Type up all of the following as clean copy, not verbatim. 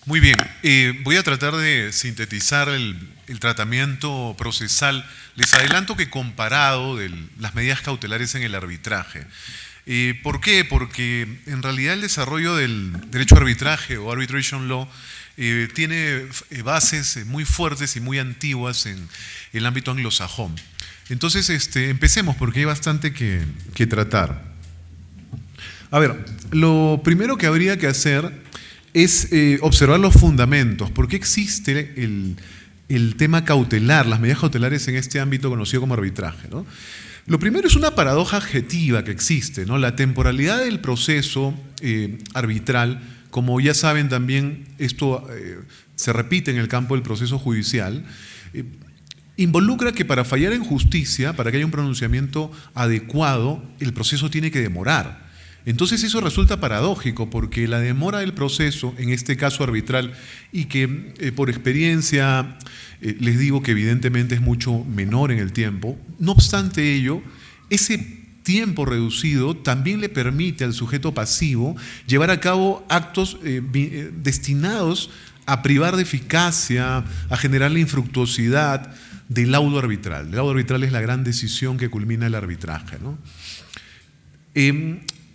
Muy bien, voy a tratar de sintetizar el tratamiento procesal. Les adelanto que comparado de las medidas cautelares en el arbitraje. ¿Por qué? Porque en realidad el desarrollo del derecho a arbitraje o arbitration law tiene bases muy fuertes y muy antiguas en el ámbito anglosajón. Entonces, empecemos porque hay bastante que tratar. A ver, lo primero que habría que hacer es observar los fundamentos. ¿Por qué existe el tema cautelar, las medidas cautelares en este ámbito conocido como arbitraje, ¿no? Lo primero es una paradoja adjetiva que existe, ¿no? La temporalidad del proceso arbitral, como ya saben también, esto se repite en el campo del proceso judicial, involucra que para fallar en justicia, para que haya un pronunciamiento adecuado, el proceso tiene que demorar. Entonces eso resulta paradójico porque la demora del proceso, en este caso arbitral, y que por experiencia les digo que evidentemente es mucho menor en el tiempo, no obstante ello, ese tiempo reducido también le permite al sujeto pasivo llevar a cabo actos destinados a privar de eficacia, a generar la infructuosidad del laudo arbitral. El laudo arbitral es la gran decisión que culmina el arbitraje, ¿no?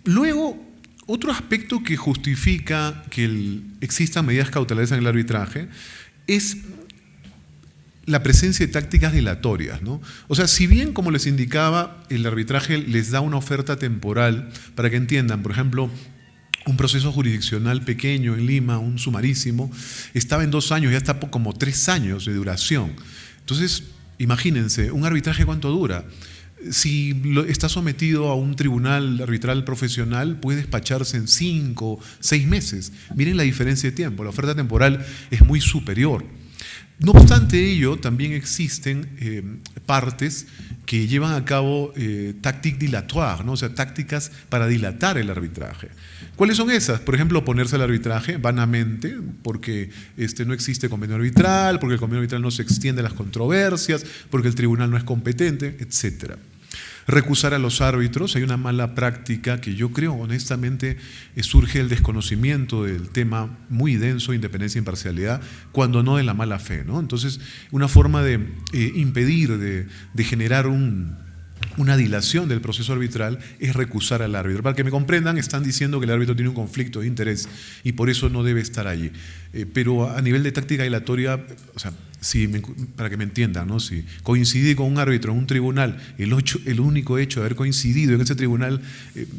Luego, otro aspecto que justifica que existan medidas cautelares en el arbitraje es la presencia de tácticas dilatorias, ¿no? O sea, si bien, como les indicaba, el arbitraje les da una oferta temporal para que entiendan, por ejemplo, un proceso jurisdiccional pequeño en Lima, un sumarísimo, estaba en 2 años, ya está como 3 años de duración. Entonces, imagínense, ¿un arbitraje cuánto dura? Si está sometido a un tribunal arbitral profesional, puede despacharse en 5, 6 meses. Miren la diferencia de tiempo, la oferta temporal es muy superior. No obstante ello, también existen partes que llevan a cabo tactiques dilatoires, ¿no? O sea, tácticas para dilatar el arbitraje. ¿Cuáles son esas? Por ejemplo, oponerse al arbitraje vanamente, porque no existe convenio arbitral, porque el convenio arbitral no se extiende a las controversias, porque el tribunal no es competente, etcétera. Recusar a los árbitros, hay una mala práctica que yo creo honestamente surge del desconocimiento del tema muy denso de independencia e imparcialidad, cuando no de la mala fe, ¿no? Entonces, una forma de impedir, de generar una dilación del proceso arbitral es recusar al árbitro. Para que me comprendan, están diciendo que el árbitro tiene un conflicto de interés y por eso no debe estar allí. Pero a nivel de táctica dilatoria, o sea, para que me entiendan, ¿no? Si coincidí con un árbitro en un tribunal, el único hecho de haber coincidido en ese tribunal,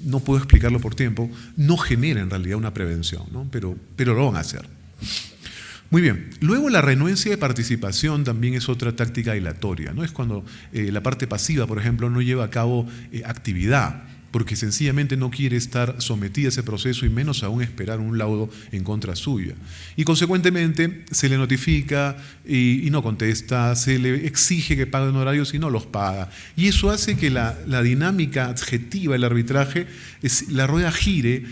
no puedo explicarlo por tiempo, no genera en realidad una prevención, ¿no? Pero lo van a hacer. Muy bien, luego la renuencia de participación también es otra táctica dilatoria, ¿no? Es cuando la parte pasiva, por ejemplo, no lleva a cabo actividad, porque sencillamente no quiere estar sometida a ese proceso y menos aún esperar un laudo en contra suya. Y consecuentemente se le notifica y no contesta, se le exige que pague honorarios y no los paga. Y eso hace que la dinámica adjetiva del arbitraje, la rueda gire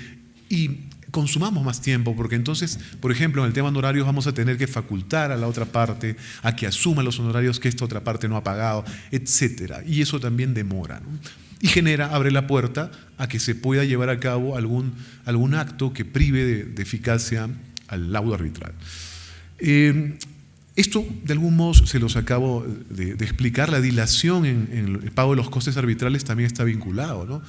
y consumamos más tiempo, porque entonces, por ejemplo, en el tema de honorarios vamos a tener que facultar a la otra parte a que asuma los honorarios que esta otra parte no ha pagado, etcétera. Y eso también demora, ¿no? Y abre la puerta a que se pueda llevar a cabo algún acto que prive de eficacia al laudo arbitral. Esto, de algún modo, se los acabo de explicar. La dilación en el pago de los costes arbitrales también está vinculado, ¿no?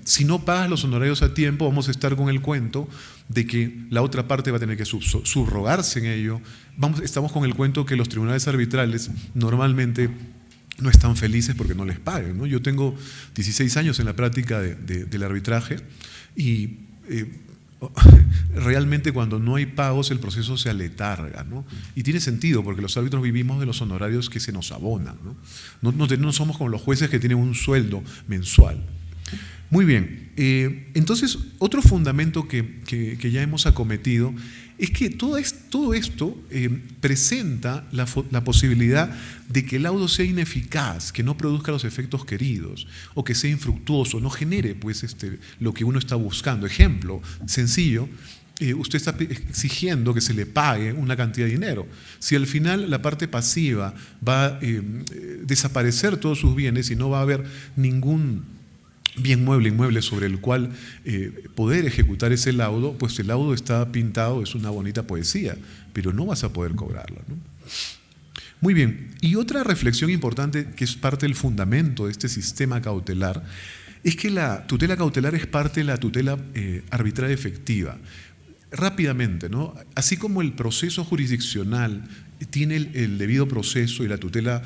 Si no pagas los honorarios a tiempo, vamos a estar con el cuento de que la otra parte va a tener que subrogarse en ello. Estamos con el cuento que los tribunales arbitrales normalmente no están felices porque no les paguen, ¿no? Yo tengo 16 años en la práctica del arbitraje y realmente cuando no hay pagos el proceso se aletarga, ¿no? Y tiene sentido porque los árbitros vivimos de los honorarios que se nos abonan, ¿no? No somos como los jueces que tienen un sueldo mensual. Muy bien, entonces otro fundamento que ya hemos acometido es que todo esto presenta la posibilidad de que el laudo sea ineficaz, que no produzca los efectos queridos, o que sea infructuoso, no genere pues, lo que uno está buscando. Ejemplo sencillo, usted está exigiendo que se le pague una cantidad de dinero. Si al final la parte pasiva va a desaparecer todos sus bienes y no va a haber ningún bien mueble, inmueble sobre el cual poder ejecutar ese laudo, pues el laudo está pintado, es una bonita poesía, pero no vas a poder cobrarla, ¿no? Muy bien, y otra reflexión importante que es parte del fundamento de este sistema cautelar es que la tutela cautelar es parte de la tutela arbitral efectiva. Rápidamente, ¿no? Así como el proceso jurisdiccional tiene el debido proceso y la tutela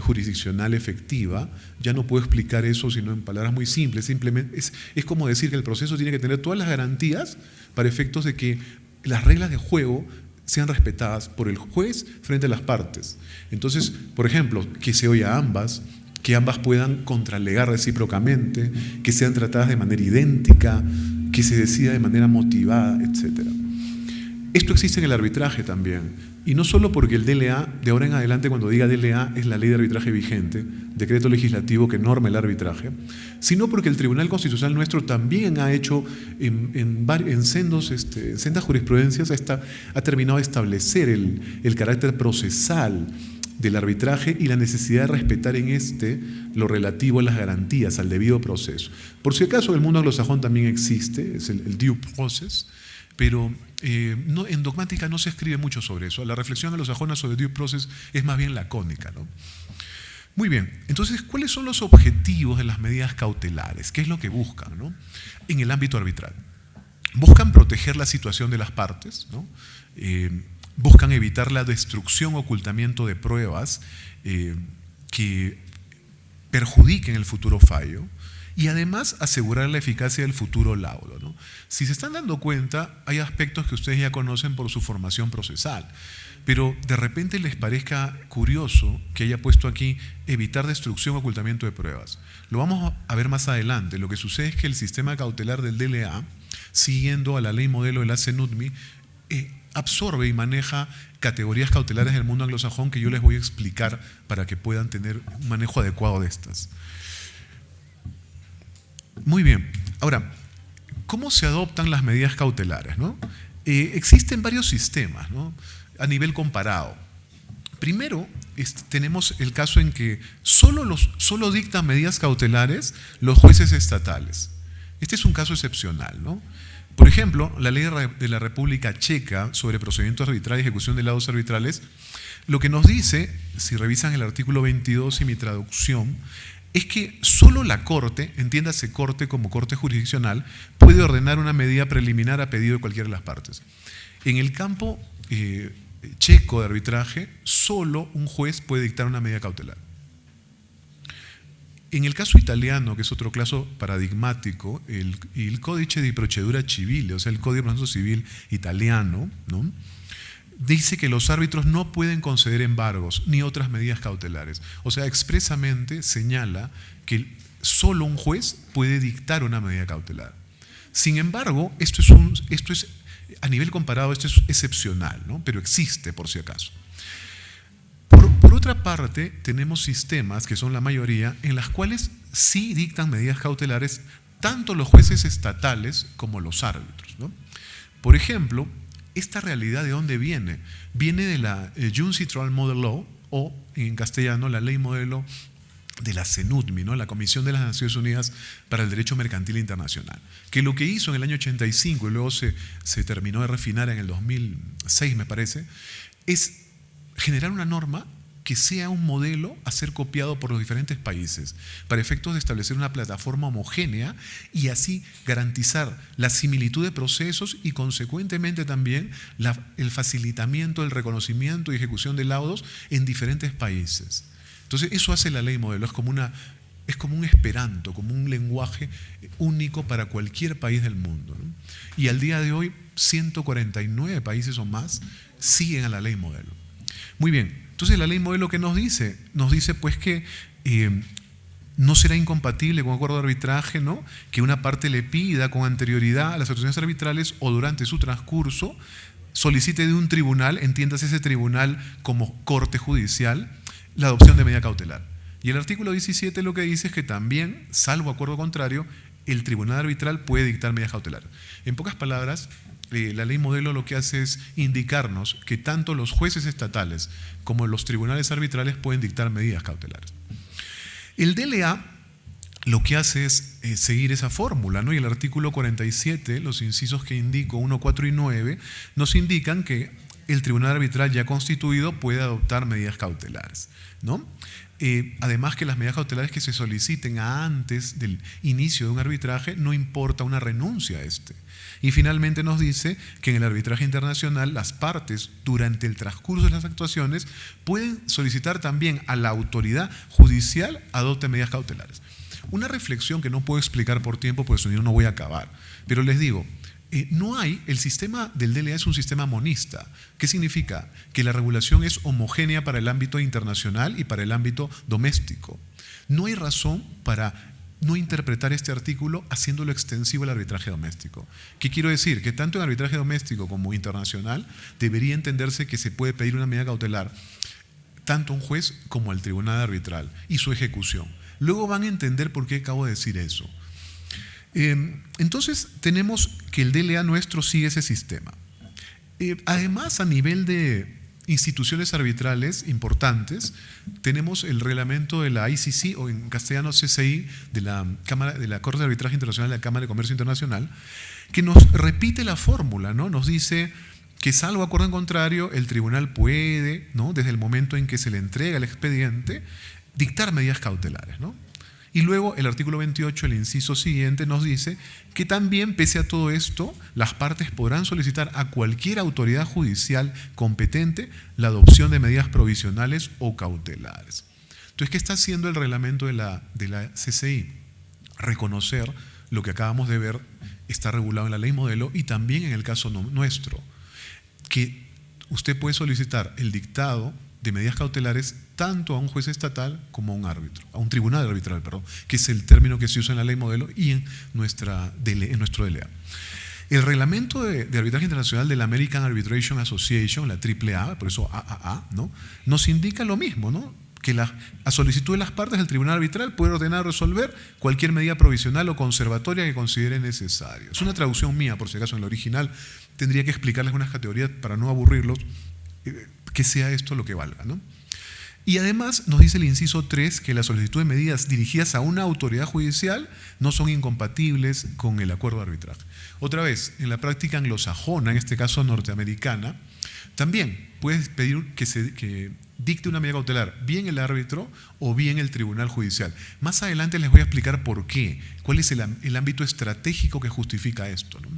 jurisdiccional efectiva, ya no puedo explicar eso sino en palabras muy simples, simplemente es como decir que el proceso tiene que tener todas las garantías para efectos de que las reglas de juego sean respetadas por el juez frente a las partes. Entonces, por ejemplo, que se oiga ambas, que ambas puedan contralegar recíprocamente, que sean tratadas de manera idéntica, que se decida de manera motivada, etc. Esto existe en el arbitraje también, y no solo porque el DLA, de ahora en adelante cuando diga DLA, es la ley de arbitraje vigente, decreto legislativo que norma el arbitraje, sino porque el Tribunal Constitucional nuestro también ha hecho en sendas jurisprudencias, ha terminado de establecer el carácter procesal del arbitraje y la necesidad de respetar en lo relativo a las garantías, al debido proceso. Por si acaso, en el mundo anglosajón también existe, es el due process, pero en dogmática no se escribe mucho sobre eso. La reflexión anglosajona sobre due process es más bien lacónica, ¿no? Muy bien, entonces, ¿cuáles son los objetivos de las medidas cautelares? ¿Qué es lo que buscan, ¿no? En el ámbito arbitral? Buscan proteger la situación de las partes, ¿no? Buscan evitar la destrucción o ocultamiento de pruebas que perjudiquen el futuro fallo y además asegurar la eficacia del futuro laudo, ¿no? Si se están dando cuenta, hay aspectos que ustedes ya conocen por su formación procesal, pero de repente les parezca curioso que haya puesto aquí evitar destrucción o ocultamiento de pruebas. Lo vamos a ver más adelante. Lo que sucede es que el sistema cautelar del DLA, siguiendo a la ley modelo de la CNUTMI, absorbe y maneja categorías cautelares del mundo anglosajón que yo les voy a explicar para que puedan tener un manejo adecuado de estas. Muy bien. Ahora, ¿cómo se adoptan las medidas cautelares, ¿no? Existen varios sistemas, ¿no? A nivel comparado. Primero, tenemos el caso en que solo dictan medidas cautelares los jueces estatales. Este es un caso excepcional, ¿no? Por ejemplo, la ley de la República Checa sobre procedimientos arbitrales y ejecución de laudos arbitrales, lo que nos dice, si revisan el artículo 22 y mi traducción, es que solo la Corte, entiéndase Corte como Corte jurisdiccional, puede ordenar una medida preliminar a pedido de cualquiera de las partes. En el campo checo de arbitraje, solo un juez puede dictar una medida cautelar. En el caso italiano, que es otro caso paradigmático, el Codice di Procedura Civile, o sea, el Código de Proceso Civil italiano, ¿no?, dice que los árbitros no pueden conceder embargos ni otras medidas cautelares. O sea, expresamente señala que solo un juez puede dictar una medida cautelar. Sin embargo, esto es a nivel comparado, esto es excepcional, ¿no?, pero existe por si acaso. Por otra parte, tenemos sistemas, que son la mayoría, en las cuales sí dictan medidas cautelares tanto los jueces estatales como los árbitros, ¿no? Por ejemplo, esta realidad, ¿de dónde viene? Viene de la Junce Trial Model Law, o en castellano, la ley modelo de la CNUTMI, ¿no?, la Comisión de las Naciones Unidas para el Derecho Mercantil Internacional, que lo que hizo en el año 85 y luego se terminó de refinar en el 2006, me parece, es generar una norma que sea un modelo a ser copiado por los diferentes países para efectos de establecer una plataforma homogénea y así garantizar la similitud de procesos y consecuentemente también el facilitamiento, el reconocimiento y ejecución de laudos en diferentes países. Entonces eso hace la ley modelo, es como un esperanto, como un lenguaje único para cualquier país del mundo, ¿no? Y al día de hoy 149 países o más siguen a la ley modelo. Muy bien. Entonces la ley modelo, ¿qué nos dice? Nos dice pues que no será incompatible con un acuerdo de arbitraje, ¿no?, que una parte le pida con anterioridad a las actuaciones arbitrales o durante su transcurso solicite de un tribunal, entiéndase ese tribunal como corte judicial, la adopción de medida cautelar. Y el artículo 17 lo que dice es que también, salvo acuerdo contrario, el tribunal arbitral puede dictar medidas cautelares. En pocas palabras, la ley modelo lo que hace es indicarnos que tanto los jueces estatales como los tribunales arbitrales pueden dictar medidas cautelares. El DLA lo que hace es seguir esa fórmula, ¿no? Y el artículo 47, los incisos que indico, 1, 4 y 9, nos indican que el tribunal arbitral ya constituido puede adoptar medidas cautelares, ¿no? Además que las medidas cautelares que se soliciten antes del inicio de un arbitraje no importa una renuncia a este. Y finalmente nos dice que en el arbitraje internacional las partes durante el transcurso de las actuaciones pueden solicitar también a la autoridad judicial adopte medidas cautelares. Una reflexión que no puedo explicar por tiempo, porque si no, no voy a acabar. Pero les digo, el sistema del DLA es un sistema monista. ¿Qué significa? Que la regulación es homogénea para el ámbito internacional y para el ámbito doméstico. No hay razón para no interpretar este artículo haciéndolo extensivo al arbitraje doméstico. ¿Qué quiero decir? Que tanto en arbitraje doméstico como internacional debería entenderse que se puede pedir una medida cautelar tanto a un juez como al tribunal arbitral y su ejecución. Luego van a entender por qué acabo de decir eso. Entonces tenemos que el DLA nuestro sigue ese sistema. Además, a nivel de instituciones arbitrales importantes, tenemos el reglamento de la ICC, o en castellano CCI, de la Corte de Arbitraje Internacional de la Cámara de Comercio Internacional, que nos repite la fórmula, ¿no? Nos dice que salvo acuerdo en contrario, el tribunal puede, ¿no?, desde el momento en que se le entrega el expediente, dictar medidas cautelares, ¿no? Y luego el artículo 28, el inciso siguiente, nos dice que también, pese a todo esto, las partes podrán solicitar a cualquier autoridad judicial competente la adopción de medidas provisionales o cautelares. Entonces, ¿qué está haciendo el reglamento de la CCI? Reconocer lo que acabamos de ver está regulado en la ley modelo y también en el caso nuestro, que usted puede solicitar el dictado de medidas cautelares tanto a un juez estatal como a un árbitro, a un tribunal arbitral, perdón, que es el término que se usa en la ley modelo y en nuestro DLA. El reglamento de arbitraje internacional de la American Arbitration Association, la AAA, por eso AAA, ¿no?, nos indica lo mismo, ¿no?, que a solicitud de las partes el tribunal arbitral puede ordenar o resolver cualquier medida provisional o conservatoria que considere necesario. Es una traducción mía, por si acaso en la original tendría que explicarles unas categorías para no aburrirlos, que sea esto lo que valga, ¿no? Y además nos dice el inciso 3 que la solicitud de medidas dirigidas a una autoridad judicial no son incompatibles con el acuerdo de arbitraje. Otra vez, en la práctica anglosajona, en este caso norteamericana, también puedes pedir que dicte una medida cautelar bien el árbitro o bien el tribunal judicial. Más adelante les voy a explicar por qué, cuál es el ámbito estratégico que justifica esto, ¿no?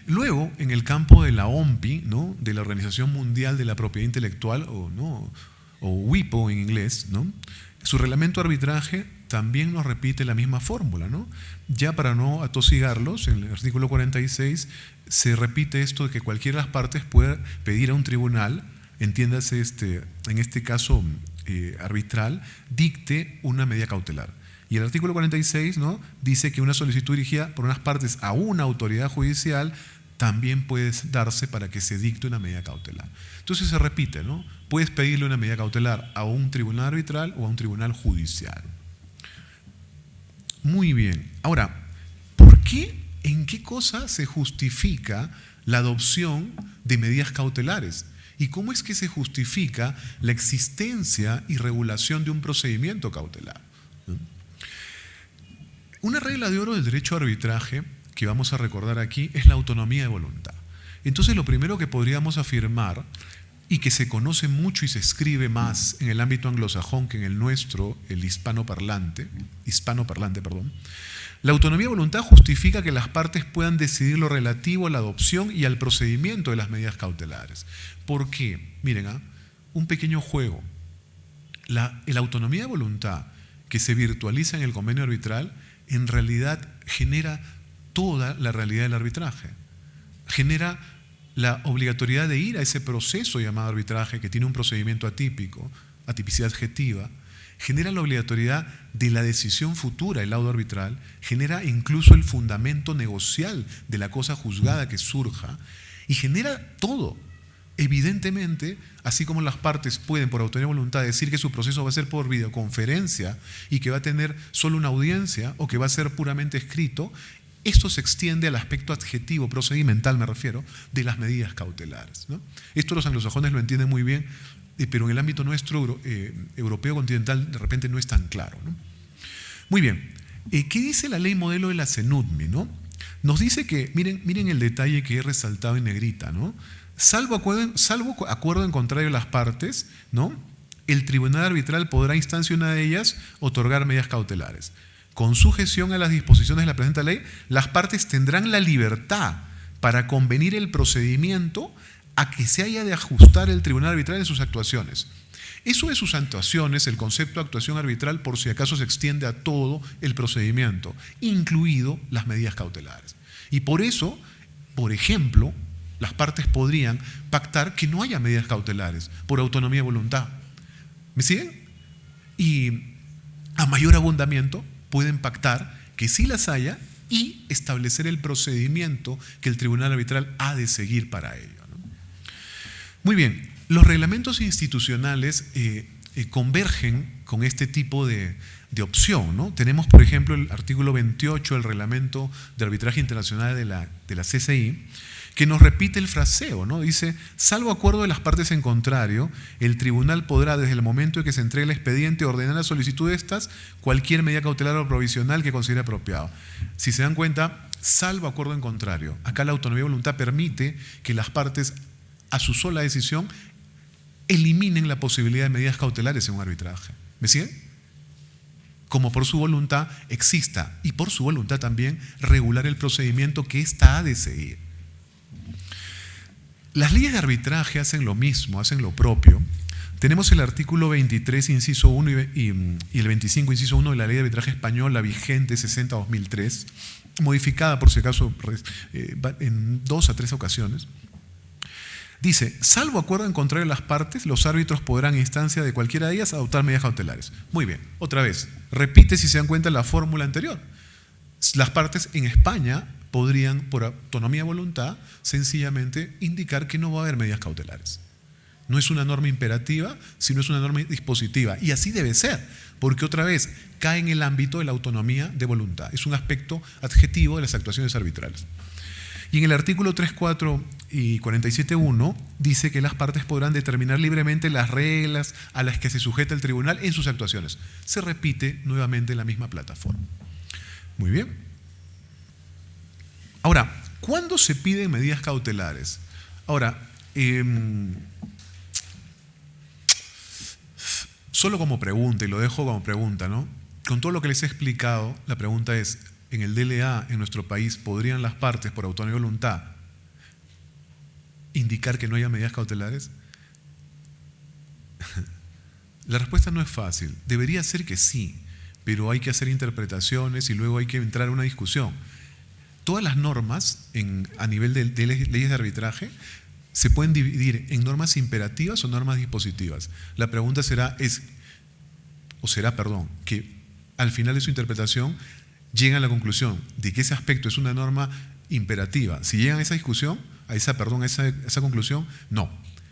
Luego, en el campo de la OMPI, ¿no?, de la Organización Mundial de la Propiedad Intelectual, o WIPO en inglés, ¿no?, su reglamento de arbitraje también nos repite la misma fórmula, ¿no? Ya para no atosigarlos, en el artículo 46 se repite esto de que cualquiera de las partes puede pedir a un tribunal, entiéndase en este caso arbitral, dicte una medida cautelar. Y el artículo 46, ¿no?, dice que una solicitud dirigida por unas partes a una autoridad judicial también puede darse para que se dicte una medida cautelar. Entonces se repite, ¿no? Puedes pedirle una medida cautelar a un tribunal arbitral o a un tribunal judicial. Muy bien. Ahora, ¿por qué, en qué cosa se justifica la adopción de medidas cautelares? ¿Y cómo es que se justifica la existencia y regulación de un procedimiento cautelar? Una regla de oro del derecho a arbitraje que vamos a recordar aquí es la autonomía de voluntad. Entonces, lo primero que podríamos afirmar, y que se conoce mucho y se escribe más en el ámbito anglosajón que en el nuestro, el hispanoparlante, la autonomía de voluntad justifica que las partes puedan decidir lo relativo a la adopción y al procedimiento de las medidas cautelares. ¿Por qué? Miren, un pequeño juego. La autonomía de voluntad que se virtualiza en el convenio arbitral en realidad genera toda la realidad del arbitraje. Genera la obligatoriedad de ir a ese proceso llamado arbitraje, que tiene un procedimiento atípico, atipicidad adjetiva, genera la obligatoriedad de la decisión futura, el laudo arbitral, genera incluso el fundamento negocial de la cosa juzgada que surja, y genera todo. Evidentemente, así como las partes pueden por autonomía de voluntad decir que su proceso va a ser por videoconferencia y que va a tener solo una audiencia o que va a ser puramente escrito, esto se extiende al aspecto adjetivo, procedimental me refiero, de las medidas cautelares, ¿no? Esto los anglosajones lo entienden muy bien, pero en el ámbito nuestro europeo continental de repente no es tan claro, ¿no? Muy bien. ¿Qué dice la ley modelo de la CENUDMI, ¿no? Nos dice que, miren el detalle que he resaltado en negrita, ¿no? Salvo acuerdo en contrario de las partes, ¿no? El tribunal arbitral podrá, a instancia de una de ellas, otorgar medidas cautelares. Con sujeción a las disposiciones de la presente ley, las partes tendrán la libertad para convenir el procedimiento a que se haya de ajustar el tribunal arbitral en sus actuaciones. Eso de sus actuaciones, el concepto de actuación arbitral, por si acaso se extiende a todo el procedimiento, incluido las medidas cautelares. Y por eso, por ejemplo, las partes podrían pactar que no haya medidas cautelares por autonomía de voluntad. ¿Me siguen? Y a mayor abundamiento pueden pactar que sí las haya y establecer el procedimiento que el tribunal arbitral ha de seguir para ello, ¿no? Muy bien, los reglamentos institucionales convergen con este tipo de opción, ¿no? Tenemos, por ejemplo, el artículo 28 del Reglamento de Arbitraje Internacional de la CCI, que nos repite el fraseo, ¿no? Dice, salvo acuerdo de las partes en contrario, el tribunal podrá, desde el momento en que se entregue el expediente, ordenar la solicitud de estas, cualquier medida cautelar o provisional que considere apropiado. Si se dan cuenta, salvo acuerdo en contrario. Acá la autonomía de voluntad permite que las partes, a su sola decisión, eliminen la posibilidad de medidas cautelares en un arbitraje. ¿Me siguen? Como por su voluntad exista, y por su voluntad también regular el procedimiento que ésta ha de seguir. Las leyes de arbitraje hacen lo mismo, hacen lo propio. Tenemos el artículo 23, inciso 1 y el 25, inciso 1 de la Ley de Arbitraje Española vigente 60-2003, modificada por si acaso en 2 a 3 ocasiones. Dice, salvo acuerdo en contrario de las partes, los árbitros podrán, en instancia de cualquiera de ellas, adoptar medidas cautelares. Muy bien, otra vez, repite si se dan cuenta la fórmula anterior. Las partes en España podrían, por autonomía de voluntad, sencillamente indicar que no va a haber medidas cautelares. No es una norma imperativa, sino es una norma dispositiva. Y así debe ser, porque otra vez cae en el ámbito de la autonomía de voluntad. Es un aspecto adjetivo de las actuaciones arbitrales. Y en el artículo 3.4 y 47.1 dice que las partes podrán determinar libremente las reglas a las que se sujeta el tribunal en sus actuaciones. Se repite nuevamente la misma plataforma. Muy bien. Ahora, ¿cuándo se piden medidas cautelares? Ahora, solo como pregunta, y lo dejo como pregunta, ¿no? Con todo lo que les he explicado, la pregunta es, en el DLA, en nuestro país, ¿podrían las partes, por autonomía y voluntad, indicar que no haya medidas cautelares? La respuesta no es fácil. Debería ser que sí, pero hay que hacer interpretaciones y luego hay que entrar a una discusión. Todas las normas a nivel de leyes de arbitraje se pueden dividir en normas imperativas o normas dispositivas. La pregunta será que al final de su interpretación llegan a la conclusión de que ese aspecto es una norma imperativa. Si llegan a esa discusión, a esa conclusión, no.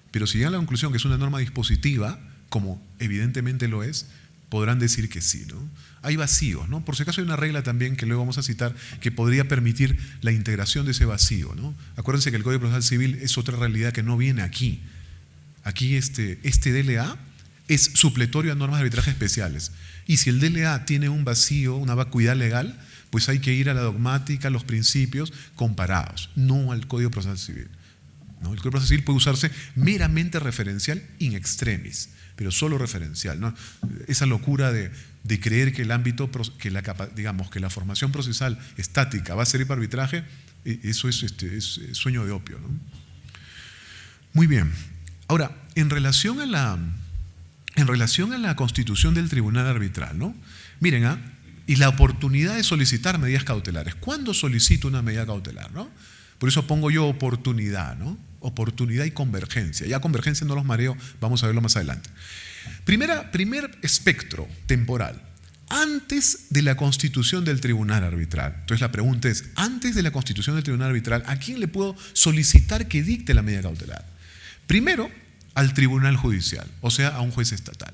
Pero si llegan a la conclusión que es una norma dispositiva, como evidentemente lo es, podrán decir que sí, ¿no? Hay vacíos, ¿no? Por si acaso hay una regla también que luego vamos a citar que podría permitir la integración de ese vacío, ¿no? Acuérdense que el Código Procesal Civil es otra realidad que no viene aquí. Aquí este DLA es supletorio a normas de arbitraje especiales. Y si el DLA tiene un vacío, una vacuidad legal, pues hay que ir a la dogmática, a los principios comparados, no al Código Procesal Civil, ¿no? El Código Procesal Civil puede usarse meramente referencial in extremis, pero solo referencial, ¿no? Esa locura de creer que el ámbito, que la formación procesal estática va a servir para arbitraje, eso es sueño de opio, ¿no? Muy bien. Ahora, en relación a la constitución del tribunal arbitral, ¿no? Miren, y la oportunidad de solicitar medidas cautelares. ¿Cuándo solicito una medida cautelar, no? Por eso pongo yo oportunidad, ¿no? Oportunidad y convergencia. Ya convergencia no los mareo, vamos a verlo más adelante. Primer espectro temporal, antes de la constitución del tribunal arbitral. Entonces la pregunta es, antes de la constitución del tribunal arbitral, ¿a quién le puedo solicitar que dicte la medida cautelar? Primero, al tribunal judicial, o sea, a un juez estatal.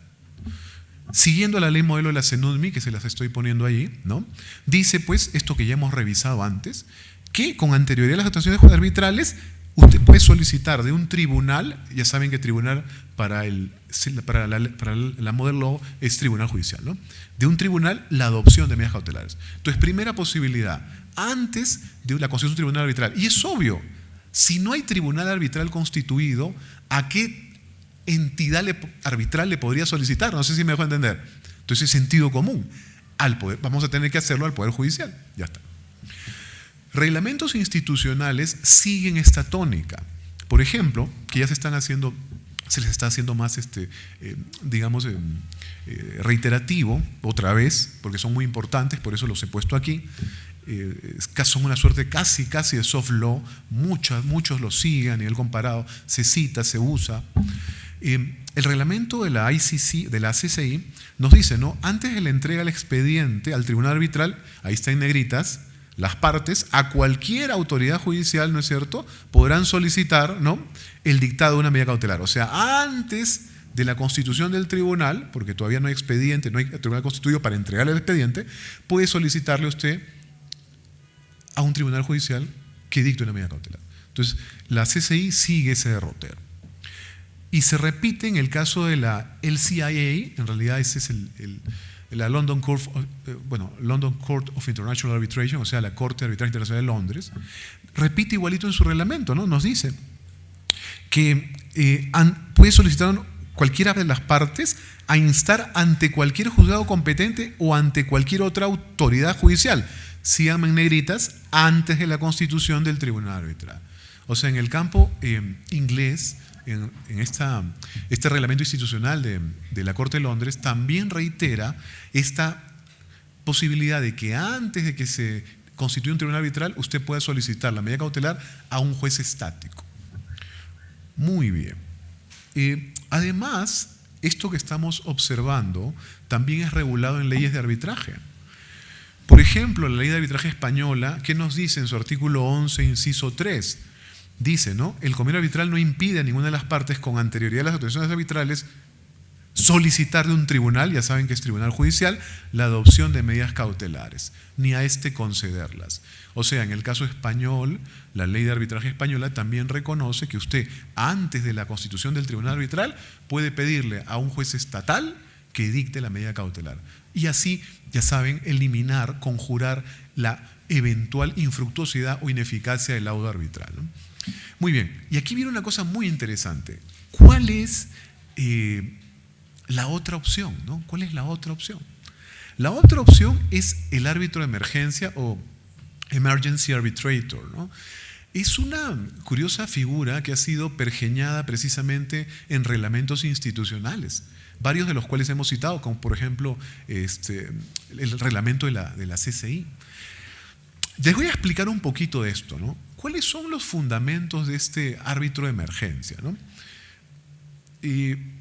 Siguiendo la ley modelo de la CENUDMI, que se las estoy poniendo allí, ¿no? Dice pues esto que ya hemos revisado antes, que con anterioridad a las actuaciones arbitrales, puede solicitar de un tribunal, ya saben que tribunal para la Model Law es tribunal judicial, ¿no? De un tribunal la adopción de medidas cautelares. Entonces, primera posibilidad, antes de la constitución de un tribunal arbitral. Y es obvio, si no hay tribunal arbitral constituido, ¿a qué entidad arbitral le podría solicitar? No sé si me dejo entender. Entonces, es sentido común. Vamos a tener que hacerlo al Poder Judicial. Ya está. Reglamentos institucionales siguen esta tónica. Por ejemplo, que ya se les está haciendo más, reiterativo, otra vez, porque son muy importantes, por eso los he puesto aquí. Son una suerte casi de soft law, muchos lo siguen a nivel comparado, se cita, se usa. El reglamento de la ICC, de la CCI, nos dice, ¿no? Antes de la entrega del expediente al tribunal arbitral, ahí está en negritas, las partes, a cualquier autoridad judicial, ¿no es cierto?, podrán solicitar, ¿no?, el dictado de una medida cautelar. O sea, antes de la constitución del tribunal, porque todavía no hay expediente, no hay tribunal constituido para entregarle el expediente, puede solicitarle usted a un tribunal judicial que dicte una medida cautelar. Entonces, la CCI sigue ese derrotero. Y se repite en el caso de la LCIA, en realidad ese es la London Court of International Arbitration, o sea, la Corte de Arbitraje Internacional de Londres, repite igualito en su reglamento, ¿no? Nos dice que puede solicitar cualquiera de las partes a instar ante cualquier juzgado competente o ante cualquier otra autoridad judicial, sigan en negritas, antes de la constitución del tribunal arbitral. O sea, en el campo inglés, en este reglamento institucional de la Corte de Londres, también reitera esta posibilidad de que antes de que se constituya un tribunal arbitral, usted pueda solicitar la medida cautelar a un juez estático. Muy bien. Además, esto que estamos observando también es regulado en leyes de arbitraje. Por ejemplo, la ley de arbitraje española, ¿qué nos dice en su artículo 11, inciso 3? Dice, ¿no? El convenio arbitral no impide a ninguna de las partes con anterioridad a las autorizaciones arbitrales solicitar de un tribunal, ya saben que es tribunal judicial, la adopción de medidas cautelares, ni a este concederlas. O sea, en el caso español, la ley de arbitraje española también reconoce que usted, antes de la constitución del tribunal arbitral, puede pedirle a un juez estatal que dicte la medida cautelar. Y así, ya saben, eliminar, conjurar la eventual infructuosidad o ineficacia del laudo arbitral, ¿no? Muy bien, y aquí viene una cosa muy interesante. ¿Cuál es la otra opción, ¿no? ¿Cuál es la otra opción? La otra opción es el árbitro de emergencia o emergency arbitrator, ¿no? Es una curiosa figura que ha sido pergeñada precisamente en reglamentos institucionales, varios de los cuales hemos citado, como por ejemplo el reglamento de la CCI. Les voy a explicar un poquito de esto, ¿no? ¿Cuáles son los fundamentos de este árbitro de emergencia, ¿no?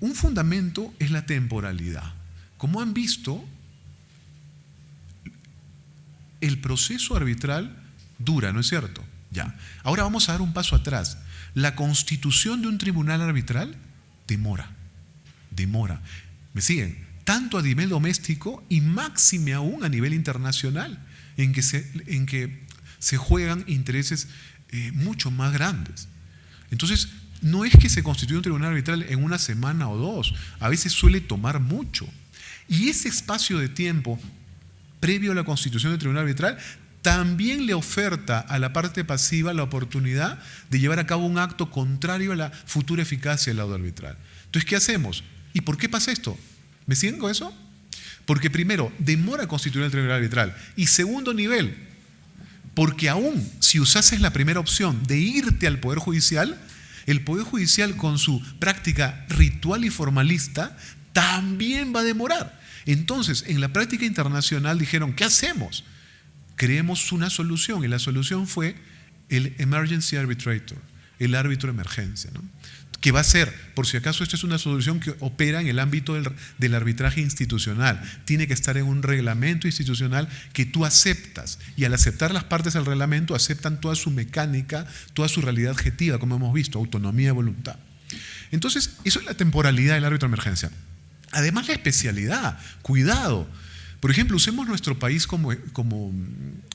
Un fundamento es la temporalidad. Como han visto, el proceso arbitral dura, ¿no es cierto? Ya. Ahora vamos a dar un paso atrás. La constitución de un tribunal arbitral demora. ¿Me siguen? Tanto a nivel doméstico y máxime aún a nivel internacional, en que se juegan intereses mucho más grandes. Entonces, no es que se constituya un tribunal arbitral en una semana o dos, a veces suele tomar mucho. Y ese espacio de tiempo previo a la constitución del tribunal arbitral también le oferta a la parte pasiva la oportunidad de llevar a cabo un acto contrario a la futura eficacia del laudo arbitral. Entonces, ¿qué hacemos? ¿Y por qué pasa esto? ¿Me siguen con eso? Porque primero, demora constituir el tribunal arbitral. Y segundo nivel, porque aún si usases la primera opción de irte al Poder Judicial, el Poder Judicial con su práctica ritual y formalista también va a demorar. Entonces, en la práctica internacional dijeron, ¿qué hacemos? Creemos una solución, y la solución fue el Emergency Arbitrator, el árbitro de emergencia, ¿no? Que va a ser, por si acaso, esto es una solución que opera en el ámbito del arbitraje institucional. Tiene que estar en un reglamento institucional que tú aceptas, y al aceptar las partes del reglamento aceptan toda su mecánica, toda su realidad objetiva, como hemos visto, autonomía y voluntad. Entonces, eso es la temporalidad del árbitro de emergencia. Además, la especialidad, cuidado, Por ejemplo, usemos nuestro país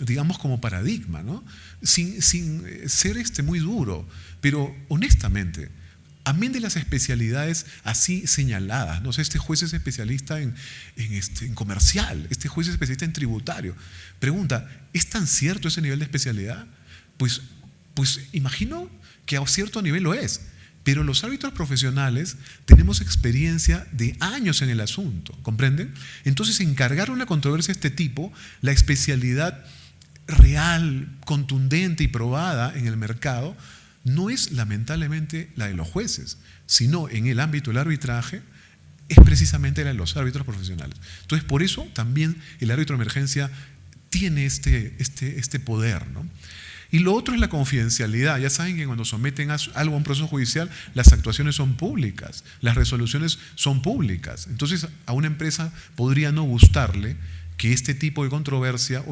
digamos, como paradigma, ¿no? Sin ser muy duro, pero honestamente, amén de las especialidades así señaladas, ¿no? O sea, este juez es especialista en comercial, este juez es especialista en tributario. Pregunta, ¿es tan cierto ese nivel de especialidad? Pues imagino que a cierto nivel lo es, pero los árbitros profesionales tenemos experiencia de años en el asunto, ¿comprenden? Entonces, encargar una controversia de este tipo, la especialidad real, contundente y probada en el mercado, no es lamentablemente la de los jueces, sino en el ámbito del arbitraje, es precisamente la de los árbitros profesionales. Entonces, por eso también el árbitro de emergencia tiene este poder, ¿no? Y lo otro es la confidencialidad. Ya saben que cuando someten algo a un proceso judicial, las actuaciones son públicas, las resoluciones son públicas. Entonces, a una empresa podría no gustarle que este tipo de controversia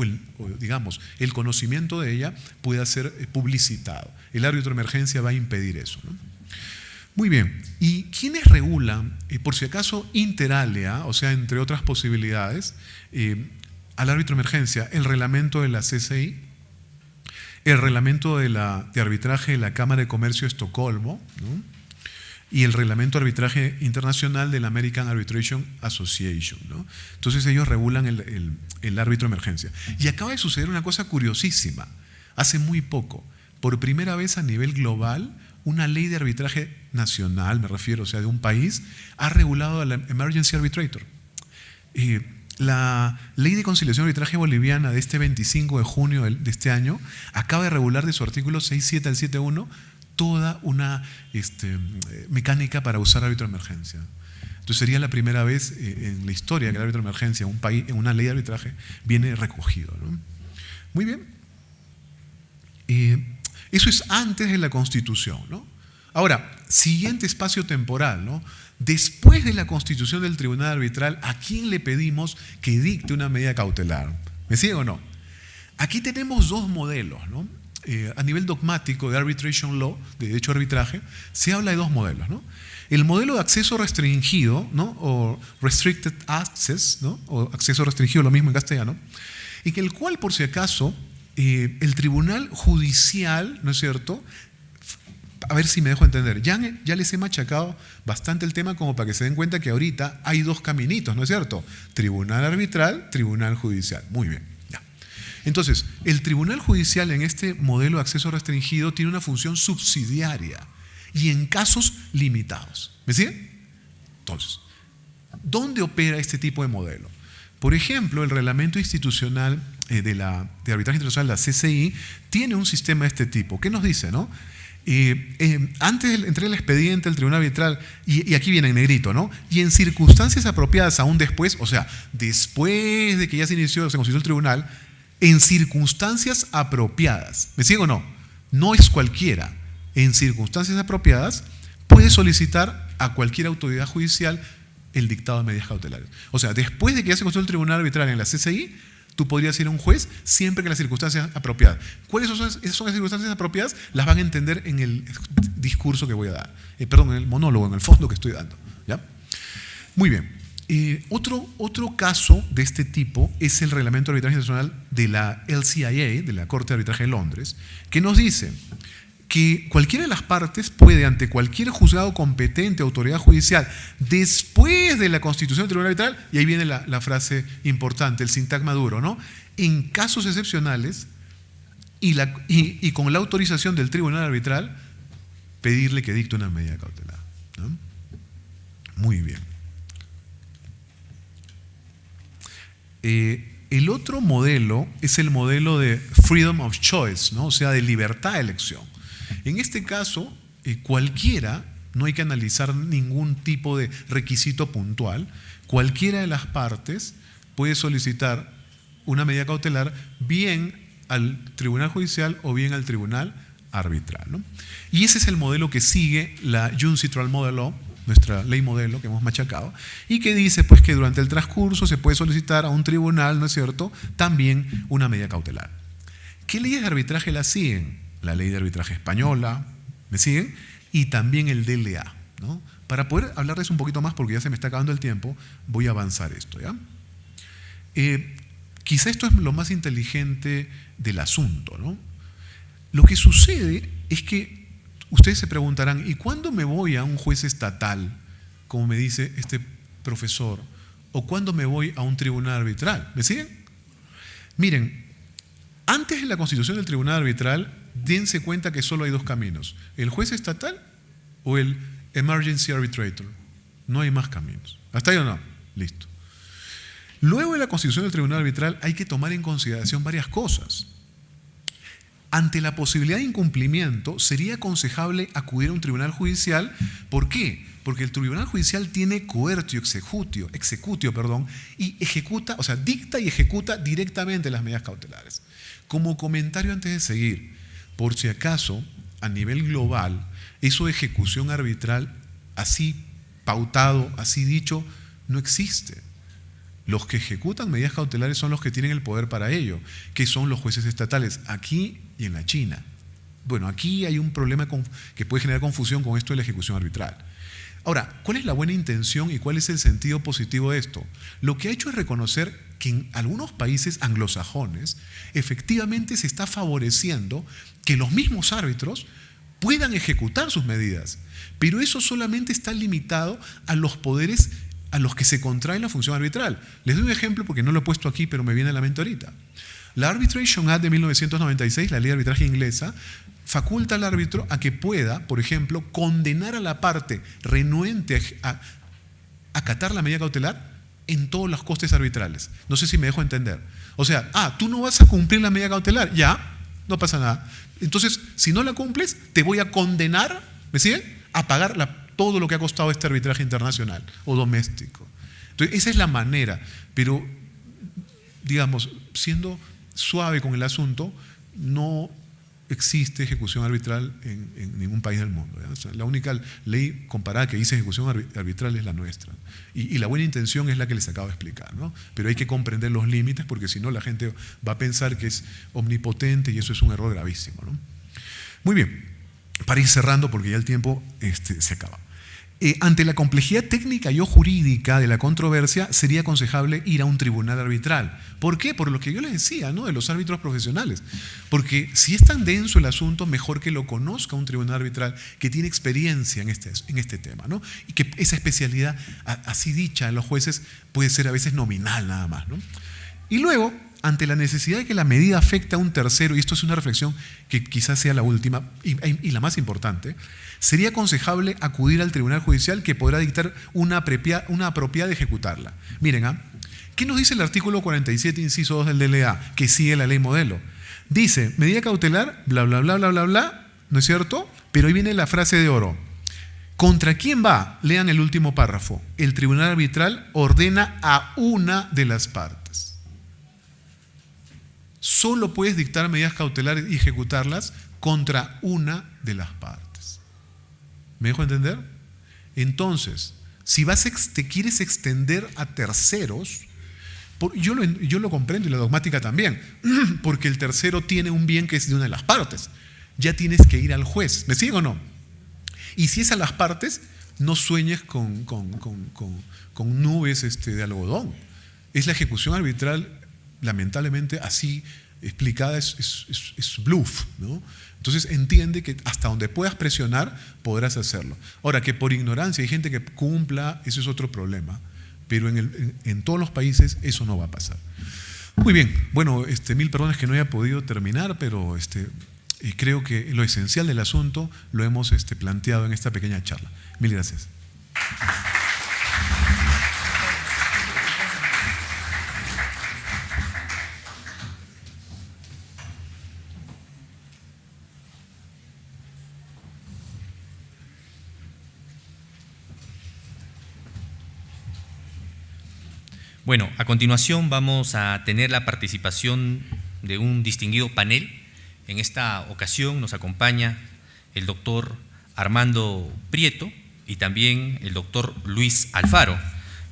digamos, el conocimiento de ella pueda ser publicitado. El árbitro de emergencia va a impedir eso, ¿no? Muy bien. ¿Y quiénes regulan, por si acaso, inter alia, o sea, entre otras posibilidades, al árbitro de emergencia? El reglamento de la CCI, el reglamento de arbitraje de la Cámara de Comercio de Estocolmo, ¿no? Y el reglamento de arbitraje internacional de la American Arbitration Association, ¿no? Entonces ellos regulan el árbitro de emergencia. Y acaba de suceder una cosa curiosísima. Hace muy poco, por primera vez a nivel global, una ley de arbitraje nacional, me refiero, o sea, de un país, ha regulado al Emergency Arbitrator. La Ley de Conciliación y Arbitraje Boliviana de este 25 de junio de este año acaba de regular de su artículo 6.7 al 7.1 toda una mecánica para usar árbitro de emergencia. Entonces sería la primera vez en la historia que el árbitro de emergencia en un país, en una ley de arbitraje, viene recogido, ¿no? Muy bien. Eso es antes de la Constitución, ¿no? Ahora, siguiente espacio temporal, ¿no? Después de la constitución del Tribunal Arbitral, ¿a quién le pedimos que dicte una medida cautelar? ¿Me sigue o no? Aquí tenemos dos modelos, ¿no? A nivel dogmático de arbitration law, de derecho a arbitraje, se habla de dos modelos, ¿no? El modelo de acceso restringido, ¿no? O restricted access, ¿no? O acceso restringido, lo mismo en castellano, y que el cual, por si acaso, el tribunal judicial, ¿no es cierto?, a ver si me dejo entender, ya les he machacado bastante el tema como para que se den cuenta que ahorita hay dos caminitos, ¿no es cierto? Tribunal arbitral, tribunal judicial. Muy bien, ya. Entonces, el tribunal judicial en este modelo de acceso restringido tiene una función subsidiaria y en casos limitados. ¿Me siguen? Entonces, ¿dónde opera este tipo de modelo? Por ejemplo, el reglamento institucional de arbitraje internacional, la CCI, tiene un sistema de este tipo. ¿Qué nos dice, no? Antes de entrar el expediente al tribunal arbitral, y aquí viene en negrito, ¿no? Y en circunstancias apropiadas aún después, o sea, después de que ya se constituyó el tribunal, en circunstancias apropiadas. ¿Me sigue o no? No es cualquiera. En circunstancias apropiadas, puede solicitar a cualquier autoridad judicial el dictado de medidas cautelares. O sea, después de que ya se constituyó el tribunal arbitral en la CCI, tú podrías ir a un juez siempre que las circunstancias apropiadas. ¿Cuáles son las circunstancias apropiadas? Las van a entender en el discurso que voy a dar. En el monólogo, en el fondo que estoy dando. ¿Ya? Muy bien. Otro caso de este tipo es el Reglamento de Arbitraje Internacional de la LCIA, de la Corte de Arbitraje de Londres, que nos dice que cualquiera de las partes puede, ante cualquier juzgado competente, autoridad judicial, después de la constitución del Tribunal Arbitral, y ahí viene la frase importante, el sintagma duro, ¿no? En casos excepcionales y con la autorización del Tribunal Arbitral, pedirle que dicte una medida cautelar, ¿no? Muy bien. El otro modelo es el modelo de freedom of choice, ¿no? O sea, de libertad de elección. En este caso, cualquiera, no hay que analizar ningún tipo de requisito puntual, cualquiera de las partes puede solicitar una medida cautelar bien al tribunal judicial o bien al tribunal arbitral, ¿no? Y ese es el modelo que sigue la Juncitral Model Law, nuestra ley modelo que hemos machacado, y que dice pues que durante el transcurso se puede solicitar a un tribunal, ¿no es cierto?, también una medida cautelar. ¿Qué leyes de arbitraje la siguen? La ley de arbitraje española, ¿me siguen? Y también el DLA, ¿no? Para poder hablarles un poquito más, porque ya se me está acabando el tiempo, voy a avanzar esto, ¿ya? Quizá esto es lo más inteligente del asunto, ¿no? Lo que sucede es que ustedes se preguntarán, ¿y cuándo me voy a un juez estatal, como me dice este profesor, o cuándo me voy a un tribunal arbitral? ¿Me siguen? Miren, antes de la constitución del tribunal arbitral, dense cuenta que solo hay dos caminos: el juez estatal o el emergency arbitrator. No hay más caminos. ¿Hasta ahí o no? Listo. Luego de la constitución del tribunal arbitral hay que tomar en consideración varias cosas. Ante la posibilidad de incumplimiento, sería aconsejable acudir a un tribunal judicial. ¿Por qué? Porque el tribunal judicial tiene coertio executio, y ejecuta, o sea, dicta y ejecuta directamente las medidas cautelares. Como comentario antes de seguir, por si acaso, a nivel global, eso de ejecución arbitral, así pautado, así dicho, no existe. Los que ejecutan medidas cautelares son los que tienen el poder para ello, que son los jueces estatales, aquí y en la China. Bueno, aquí hay un problema que puede generar confusión con esto de la ejecución arbitral. Ahora, ¿cuál es la buena intención y cuál es el sentido positivo de esto? Lo que ha hecho es reconocer que en algunos países anglosajones efectivamente se está favoreciendo que los mismos árbitros puedan ejecutar sus medidas, pero eso solamente está limitado a los poderes a los que se contrae la función arbitral. Les doy un ejemplo porque no lo he puesto aquí, pero me viene a la mente ahorita. La Arbitration Act de 1996, la ley de arbitraje inglesa, faculta al árbitro a que pueda, por ejemplo, condenar a la parte renuente a acatar la medida cautelar en todos los costes arbitrales. No sé si me dejo entender. O sea, tú no vas a cumplir la medida cautelar, ya, no pasa nada. Entonces, si no la cumples, te voy a condenar, ¿me sigue? A pagar todo lo que ha costado este arbitraje internacional o doméstico. Entonces, esa es la manera, pero, digamos, siendo suave con el asunto, no existe ejecución arbitral en ningún país del mundo. O sea, la única ley comparada que dice ejecución arbitral es la nuestra. Y la buena intención es la que les acabo de explicar, ¿no? Pero hay que comprender los límites porque si no la gente va a pensar que es omnipotente y eso es un error gravísimo, ¿no? Muy bien, para ir cerrando porque ya el tiempo se acaba. Ante la complejidad técnica y o jurídica de la controversia, sería aconsejable ir a un tribunal arbitral. ¿Por qué? Por lo que yo les decía, ¿no? De los árbitros profesionales. Porque si es tan denso el asunto, mejor que lo conozca un tribunal arbitral que tiene experiencia en este tema, ¿no? Y que esa especialidad, así dicha en los jueces, puede ser a veces nominal nada más, ¿no? Y luego, ante la necesidad de que la medida afecte a un tercero, y esto es una reflexión que quizás sea la última y la más importante, sería aconsejable acudir al tribunal judicial que podrá dictar una apropiada de ejecutarla. Miren, ¿qué nos dice el artículo 47, inciso 2 del DLA, que sigue la ley modelo? Dice, medida cautelar, bla, bla, bla, bla, bla, bla, ¿no es cierto? Pero ahí viene la frase de oro. ¿Contra quién va? Lean el último párrafo. El tribunal arbitral ordena a una de las partes. Solo puedes dictar medidas cautelares y ejecutarlas contra una de las partes. ¿Me dejo entender? Entonces, si te quieres extender a terceros, yo lo comprendo y la dogmática también, porque el tercero tiene un bien que es de una de las partes. Ya tienes que ir al juez. ¿Me sigue o no? Y si es a las partes, no sueñes con nubes de algodón. Es la ejecución arbitral, lamentablemente, así explicada, es bluff, ¿no? Entonces entiende que hasta donde puedas presionar podrás hacerlo. Ahora, que por ignorancia hay gente que cumpla, eso es otro problema, pero en todos los países eso no va a pasar. Muy bien, bueno, mil perdones que no haya podido terminar, pero creo que lo esencial del asunto lo hemos planteado en esta pequeña charla. Mil gracias. Bueno, a continuación vamos a tener la participación de un distinguido panel. En esta ocasión nos acompaña el doctor Armando Prieto y también el doctor Luis Alfaro.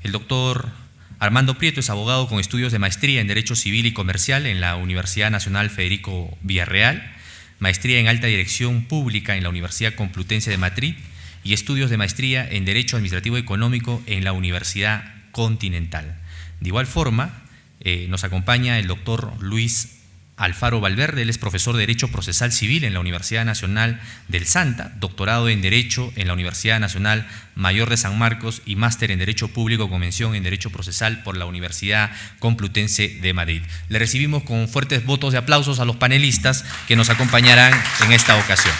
El doctor Armando Prieto es abogado con estudios de maestría en Derecho Civil y Comercial en la Universidad Nacional Federico Villarreal, maestría en Alta Dirección Pública en la Universidad Complutense de Madrid y estudios de maestría en Derecho Administrativo Económico en la Universidad Continental. De igual forma, Nos acompaña el doctor Luis Alfaro Valverde. Él es profesor de Derecho Procesal Civil en la Universidad Nacional del Santa, doctorado en Derecho en la Universidad Nacional Mayor de San Marcos y máster en Derecho Público con mención en Derecho Procesal por la Universidad Complutense de Madrid. Le recibimos con fuertes votos de aplausos a los panelistas que nos acompañarán en esta ocasión.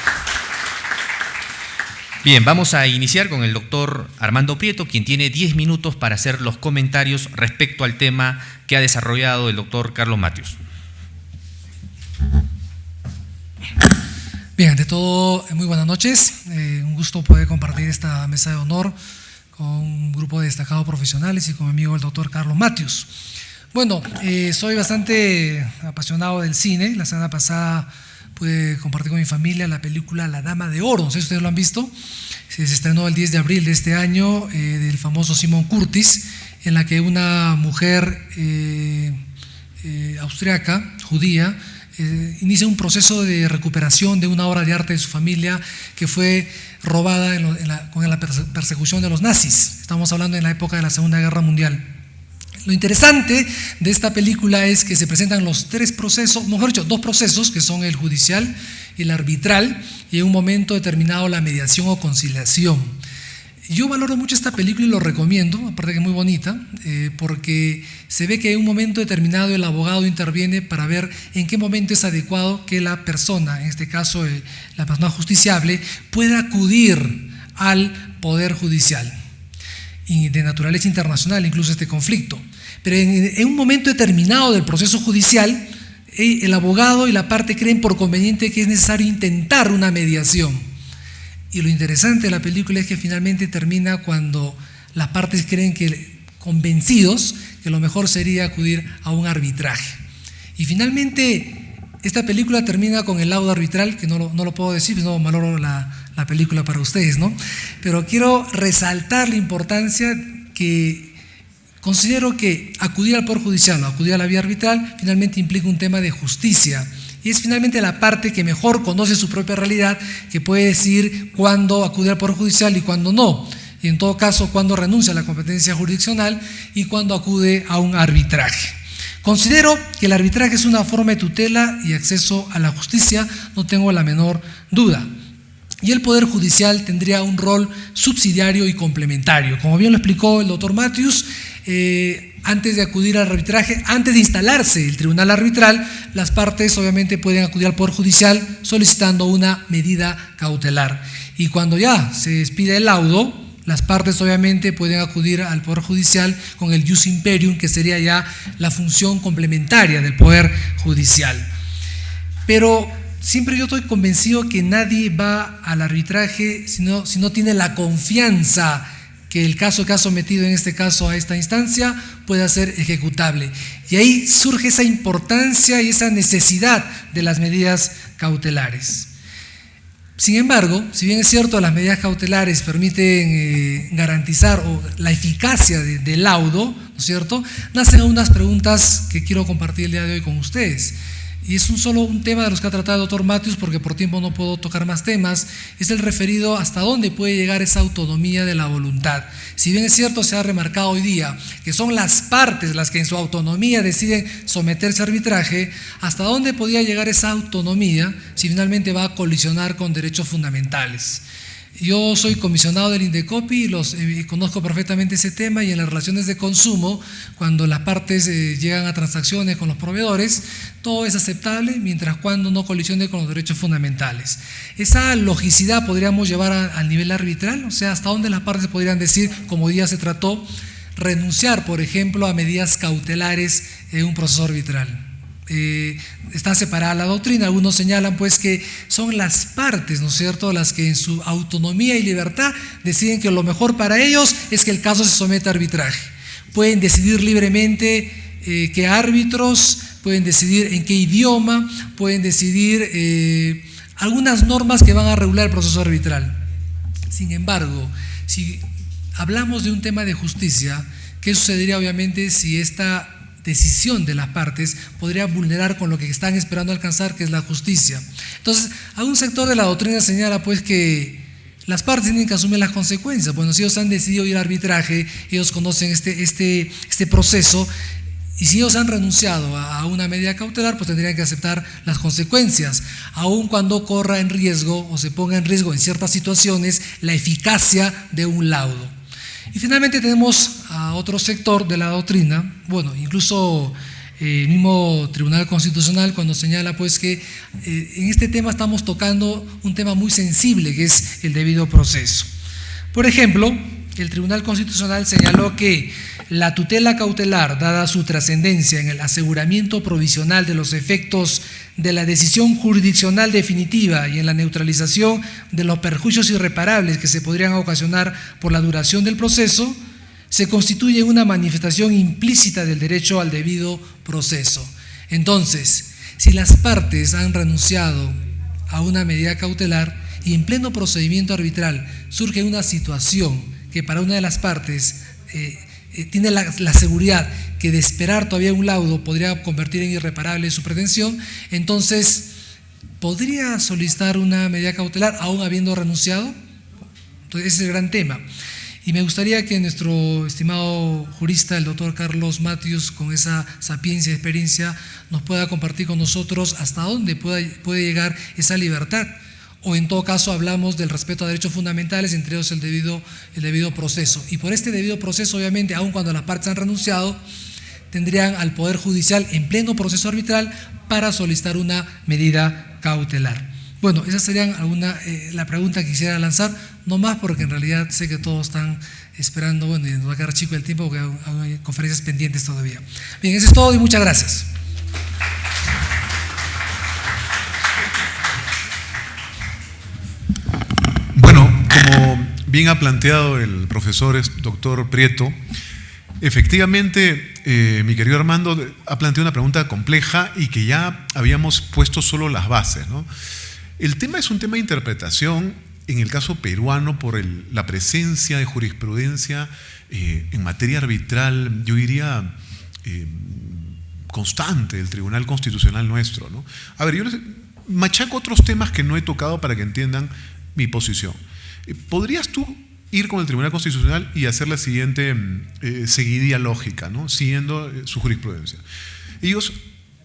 Bien, vamos a iniciar con el doctor Armando Prieto, quien tiene 10 minutos para hacer los comentarios respecto al tema que ha desarrollado el doctor Carlos Matius. Bien, ante todo, muy buenas noches. Un gusto poder compartir esta mesa de honor con un grupo de destacados profesionales y con mi amigo el doctor Carlos Matius. Bueno, soy bastante apasionado del cine. La semana pasada pude compartir con mi familia la película La Dama de Oro. No sé si ustedes lo han visto. Se estrenó el 10 de abril de este año, del famoso Simon Curtis, en la que una mujer austriaca, judía, inicia un proceso de recuperación de una obra de arte de su familia que fue robada con la persecución de los nazis. Estamos hablando en la época de la Segunda Guerra Mundial. Lo interesante de esta película es que se presentan los tres procesos, mejor dicho, dos procesos, que son el judicial y el arbitral, y en un momento determinado la mediación o conciliación. Yo valoro mucho esta película y lo recomiendo, aparte que es muy bonita, porque se ve que en un momento determinado el abogado interviene para ver en qué momento es adecuado que la persona, en este caso la persona justiciable, pueda acudir al Poder Judicial y de naturaleza internacional, incluso este conflicto. Pero en un momento determinado del proceso judicial, el abogado y la parte creen por conveniente que es necesario intentar una mediación. Y lo interesante de la película es que finalmente termina cuando las partes creen convencidos que lo mejor sería acudir a un arbitraje. Y finalmente esta película termina con el laudo arbitral, que no lo puedo decir, pues no valoro la película para ustedes, ¿no? Pero quiero resaltar la importancia que considero que acudir al Poder Judicial o acudir a la vía arbitral finalmente implica un tema de justicia. Y es finalmente la parte que mejor conoce su propia realidad, que puede decir cuándo acude al Poder Judicial y cuándo no. Y en todo caso, cuándo renuncia a la competencia jurisdiccional y cuándo acude a un arbitraje. Considero que el arbitraje es una forma de tutela y acceso a la justicia, no tengo la menor duda. Y el Poder Judicial tendría un rol subsidiario y complementario. Como bien lo explicó el doctor Matius, antes de acudir al arbitraje, antes de instalarse el tribunal arbitral, las partes obviamente pueden acudir al Poder Judicial solicitando una medida cautelar. Y cuando ya se despide el laudo, las partes obviamente pueden acudir al Poder Judicial con el jus imperium, que sería ya la función complementaria del Poder Judicial. Pero siempre yo estoy convencido que nadie va al arbitraje si no tiene la confianza que el caso que ha sometido en este caso a esta instancia pueda ser ejecutable. Y ahí surge esa importancia y esa necesidad de las medidas cautelares. Sin embargo, si bien es cierto, las medidas cautelares permiten garantizar la eficacia del laudo, ¿no es cierto?, nacen unas preguntas que quiero compartir el día de hoy con ustedes. Y es solo un tema de los que ha tratado el doctor Matius, porque por tiempo no puedo tocar más temas, es el referido hasta dónde puede llegar esa autonomía de la voluntad. Si bien es cierto, se ha remarcado hoy día que son las partes las que en su autonomía deciden someterse a arbitraje, hasta dónde podría llegar esa autonomía si finalmente va a colisionar con derechos fundamentales. Yo soy comisionado del Indecopi y conozco perfectamente ese tema, y en las relaciones de consumo, cuando las partes llegan a transacciones con los proveedores, todo es aceptable mientras cuando no colisione con los derechos fundamentales. Esa logicidad podríamos llevar al nivel arbitral, o sea, hasta dónde las partes podrían decir, como hoy día se trató, renunciar, por ejemplo, a medidas cautelares en un proceso arbitral. Está separada la doctrina. Algunos señalan pues que son las partes, ¿no es cierto?, las que en su autonomía y libertad deciden que lo mejor para ellos es que el caso se someta a arbitraje. Pueden decidir libremente qué árbitros, pueden decidir en qué idioma, pueden decidir algunas normas que van a regular el proceso arbitral. Sin embargo, si hablamos de un tema de justicia, ¿qué sucedería obviamente si esta decisión de las partes podría vulnerar con lo que están esperando alcanzar, que es la justicia? Entonces, algún sector de la doctrina señala pues que las partes tienen que asumir las consecuencias. Bueno, si ellos han decidido ir a arbitraje, ellos conocen este proceso, Y si ellos han renunciado a una medida cautelar, pues tendrían que aceptar las consecuencias, aun cuando corra en riesgo o se ponga en riesgo en ciertas situaciones la eficacia de un laudo. Y finalmente tenemos a otro sector de la doctrina, bueno, incluso el mismo Tribunal Constitucional, cuando señala pues que en este tema estamos tocando un tema muy sensible, que es el debido proceso. Por ejemplo, el Tribunal Constitucional señaló que la tutela cautelar, dada su trascendencia en el aseguramiento provisional de los efectos de la decisión jurisdiccional definitiva y en la neutralización de los perjuicios irreparables que se podrían ocasionar por la duración del proceso, se constituye una manifestación implícita del derecho al debido proceso. Entonces, si las partes han renunciado a una medida cautelar y en pleno procedimiento arbitral surge una situación que para una de las partes tiene la seguridad que de esperar todavía un laudo podría convertir en irreparable su pretensión, entonces, ¿podría solicitar una medida cautelar aún habiendo renunciado? Entonces, ese es el gran tema. Y me gustaría que nuestro estimado jurista, el doctor Carlos Matthews, con esa sapiencia y experiencia, nos pueda compartir con nosotros hasta dónde puede llegar esa libertad. O en todo caso hablamos del respeto a derechos fundamentales, entre ellos el debido proceso. Y por este debido proceso, obviamente, aun cuando las partes han renunciado, tendrían al Poder Judicial en pleno proceso arbitral para solicitar una medida cautelar. Bueno, esas serían la pregunta que quisiera lanzar, no más porque en realidad sé que todos están esperando, bueno, y nos va a quedar chico el tiempo porque hay conferencias pendientes todavía. Bien, eso es todo y muchas gracias. Como bien ha planteado el profesor doctor Prieto, efectivamente, mi querido Armando ha planteado una pregunta compleja y que ya habíamos puesto solo las bases, ¿no? El tema es un tema de interpretación en el caso peruano por la presencia de jurisprudencia en materia arbitral, yo diría, constante del Tribunal Constitucional nuestro, ¿no? A ver, yo les machaco otros temas que no he tocado para que entiendan mi posición. ¿Podrías tú ir con el Tribunal Constitucional y hacer la siguiente seguidilla lógica, ¿no? Siguiendo su jurisprudencia? Ellos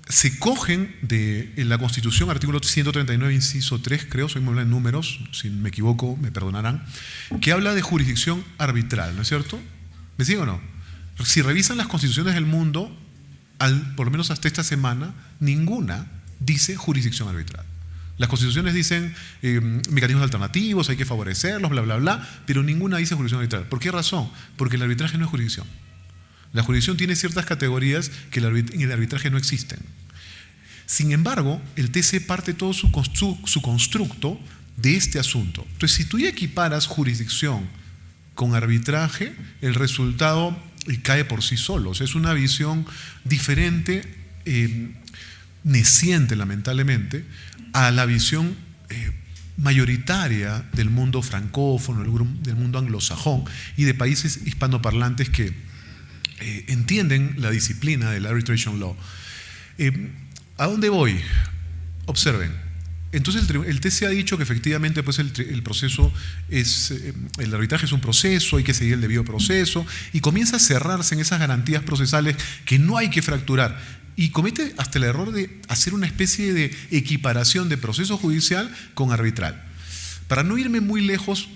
se cogen de la Constitución, artículo 139, inciso 3, creo, soy muy malo en números, si me equivoco me perdonarán, que habla de jurisdicción arbitral, ¿no es cierto? ¿Me sigo o no? Si revisan las constituciones del mundo, por lo menos hasta esta semana, ninguna dice jurisdicción arbitral. Las constituciones dicen mecanismos alternativos, hay que favorecerlos, bla, bla, bla, pero ninguna dice jurisdicción arbitral. ¿Por qué razón? Porque el arbitraje no es jurisdicción. La jurisdicción tiene ciertas categorías que en el arbitraje no existen. Sin embargo, el TC parte todo su constructo de este asunto. Entonces, si tú ya equiparas jurisdicción con arbitraje, el resultado cae por sí solo. O sea, es una visión diferente, neciente, lamentablemente, a la visión mayoritaria del mundo francófono, del mundo anglosajón y de países hispanoparlantes que entienden la disciplina del arbitration law. ¿A dónde voy? Observen. Entonces el TC ha dicho que efectivamente pues el proceso el arbitraje es un proceso, hay que seguir el debido proceso, y comienza a cerrarse en esas garantías procesales que no hay que fracturar. Y comete hasta el error de hacer una especie de equiparación de proceso judicial con arbitral. Para no irme muy lejos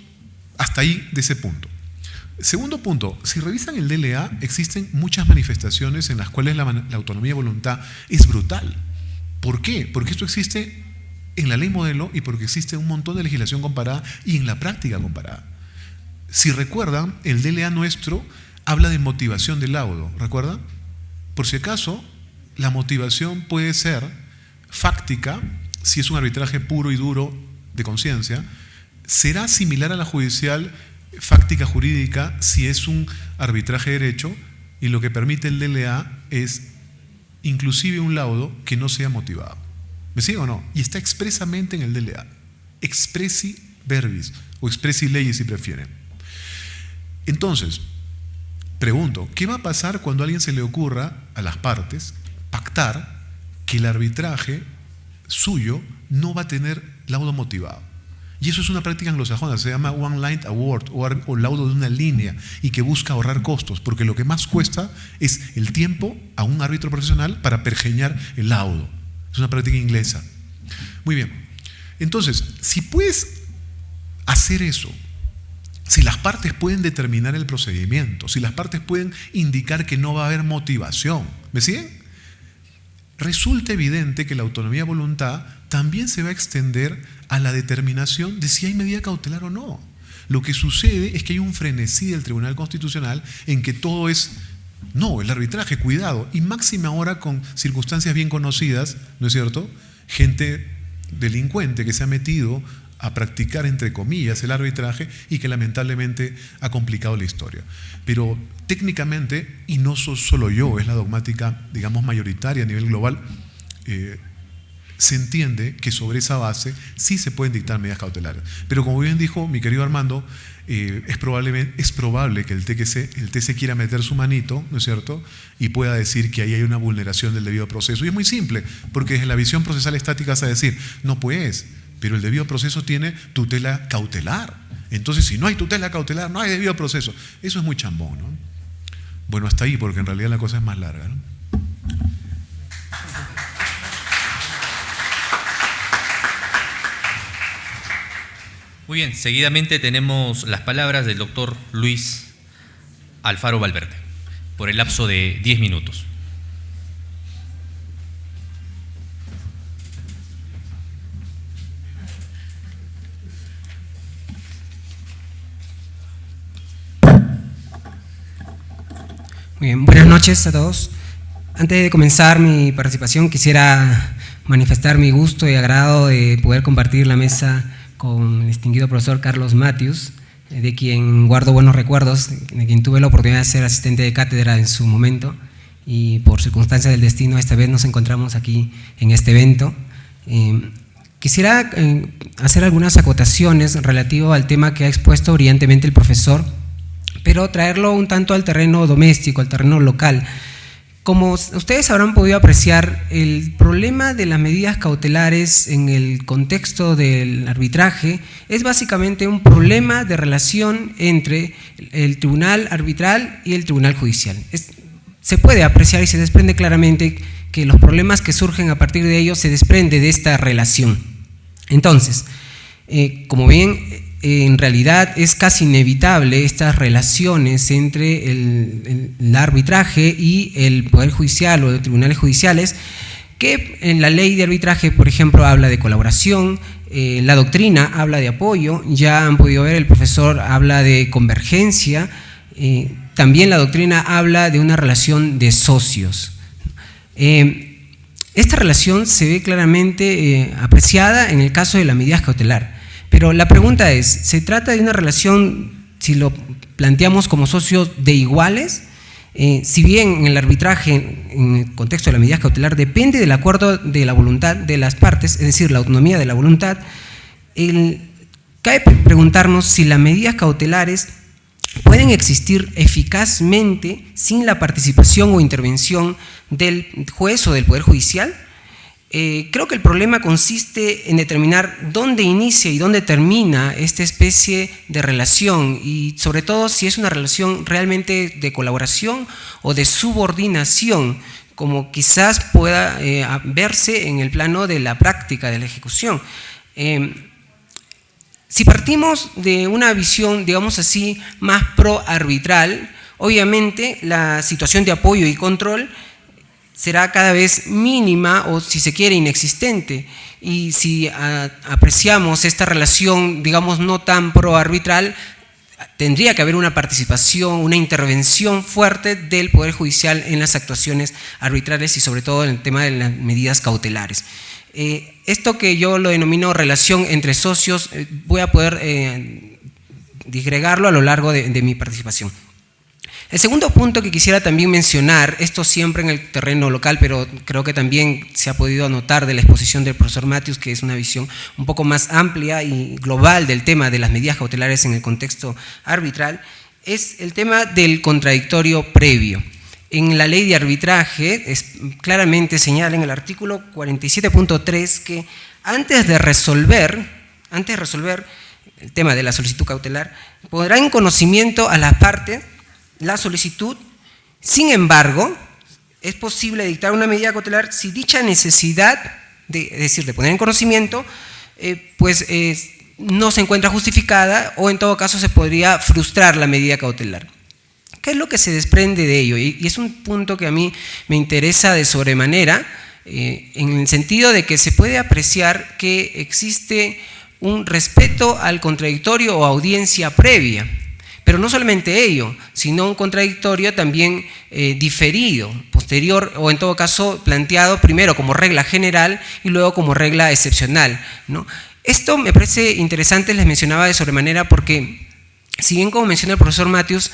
hasta ahí de ese punto. Segundo punto, si revisan el DLA, existen muchas manifestaciones en las cuales la autonomía de voluntad es brutal. ¿Por qué? Porque esto existe en la ley modelo y porque existe un montón de legislación comparada y en la práctica comparada. Si recuerdan, el DLA nuestro habla de motivación del laudo, ¿recuerdan? Por si acaso, la motivación puede ser fáctica, si es un arbitraje puro y duro de conciencia, será similar a la judicial fáctica jurídica si es un arbitraje de derecho, y lo que permite el DLA es inclusive un laudo que no sea motivado. ¿Me sigue o no? Y está expresamente en el DLA, expressi verbis o expressi legis si prefieren. Entonces, pregunto, ¿qué va a pasar cuando a alguien se le ocurra a las partes pactar que el arbitraje suyo no va a tener laudo motivado? Y eso es una práctica anglosajona, se llama One Line Award o laudo de una línea, y que busca ahorrar costos, porque lo que más cuesta es el tiempo a un árbitro profesional para pergeñar el laudo. Es una práctica inglesa. Muy bien. Entonces, si puedes hacer eso, si las partes pueden determinar el procedimiento, si las partes pueden indicar que no va a haber motivación, ¿me siguen? Resulta evidente que la autonomía de voluntad también se va a extender a la determinación de si hay medida cautelar o no. Lo que sucede es que hay un frenesí del Tribunal Constitucional en que todo es, no, el arbitraje, cuidado, y máxima ahora con circunstancias bien conocidas, ¿no es cierto? Gente delincuente que se ha metido a practicar, entre comillas, el arbitraje y que lamentablemente ha complicado la historia. Pero técnicamente, y no solo yo, es la dogmática, digamos, mayoritaria a nivel global, se entiende que sobre esa base sí se pueden dictar medidas cautelares. Pero como bien dijo mi querido Armando, es probable que el TC quiera meter su manito, ¿no es cierto?, y pueda decir que ahí hay una vulneración del debido proceso. Y es muy simple, porque desde la visión procesal estática vas a decir, no pues, pero el debido proceso tiene tutela cautelar. Entonces, si no hay tutela cautelar, no hay debido proceso. Eso es muy chambón, ¿no? Bueno, hasta ahí, porque en realidad la cosa es más larga, ¿no? Muy bien, seguidamente tenemos las palabras del doctor Luis Alfaro Valverde, por el lapso de 10 minutos. Muy bien, buenas noches a todos. Antes de comenzar mi participación, quisiera manifestar mi gusto y agrado de poder compartir la mesa con el distinguido profesor Carlos Matthews, de quien guardo buenos recuerdos, de quien tuve la oportunidad de ser asistente de cátedra en su momento, y por circunstancias del destino esta vez nos encontramos aquí en este evento. Quisiera hacer algunas acotaciones relativo al tema que ha expuesto brillantemente el profesor, pero traerlo un tanto al terreno doméstico, al terreno local. Como ustedes habrán podido apreciar, el problema de las medidas cautelares en el contexto del arbitraje es básicamente un problema de relación entre el tribunal arbitral y el tribunal judicial. Se puede apreciar y se desprende claramente que los problemas que surgen a partir de ello se desprende de esta relación. Entonces, como bien, en realidad es casi inevitable estas relaciones entre el arbitraje y el Poder Judicial o los tribunales judiciales, que en la ley de arbitraje, por ejemplo, habla de colaboración, la doctrina habla de apoyo, ya han podido ver, el profesor habla de convergencia, también la doctrina habla de una relación de socios. Esta relación se ve claramente apreciada en el caso de la medida cautelar. Pero la pregunta es, ¿se trata de una relación, si lo planteamos como socios, de iguales? Si bien en el arbitraje, en el contexto de la medida cautelar, depende del acuerdo de la voluntad de las partes, es decir, la autonomía de la voluntad, cabe preguntarnos si las medidas cautelares pueden existir eficazmente sin la participación o intervención del juez o del Poder Judicial. Creo que el problema consiste en determinar dónde inicia y dónde termina esta especie de relación, y sobre todo si es una relación realmente de colaboración o de subordinación, como quizás pueda verse en el plano de la práctica de la ejecución. Si partimos de una visión, digamos así, más pro-arbitral, obviamente la situación de apoyo y control será cada vez mínima o, si se quiere, inexistente. Y si apreciamos esta relación, digamos, no tan pro-arbitral, tendría que haber una participación, una intervención fuerte del Poder Judicial en las actuaciones arbitrales y sobre todo en el tema de las medidas cautelares. Esto que yo lo denomino relación entre socios, voy a poder disgregarlo a lo largo de mi participación. El segundo punto que quisiera también mencionar, esto siempre en el terreno local, pero creo que también se ha podido notar de la exposición del profesor Matthews, que es una visión un poco más amplia y global del tema de las medidas cautelares en el contexto arbitral, es el tema del contradictorio previo. En la ley de arbitraje claramente señala en el artículo 47.3 que antes de resolver antes de resolver el tema de la solicitud cautelar, pondrá en conocimiento a la parte la solicitud. Sin embargo, es posible dictar una medida cautelar si dicha necesidad, de poner en conocimiento, no se encuentra justificada, o en todo caso se podría frustrar la medida cautelar. ¿Qué es lo que se desprende de ello? Y es un punto que a mí me interesa de sobremanera, en el sentido de que se puede apreciar que existe un respeto al contradictorio o audiencia previa, pero no solamente ello, sino un contradictorio también diferido, posterior, o en todo caso planteado primero como regla general y luego como regla excepcional, ¿no? Esto me parece interesante, les mencionaba de sobremanera, porque si bien, como menciona el profesor Matthews,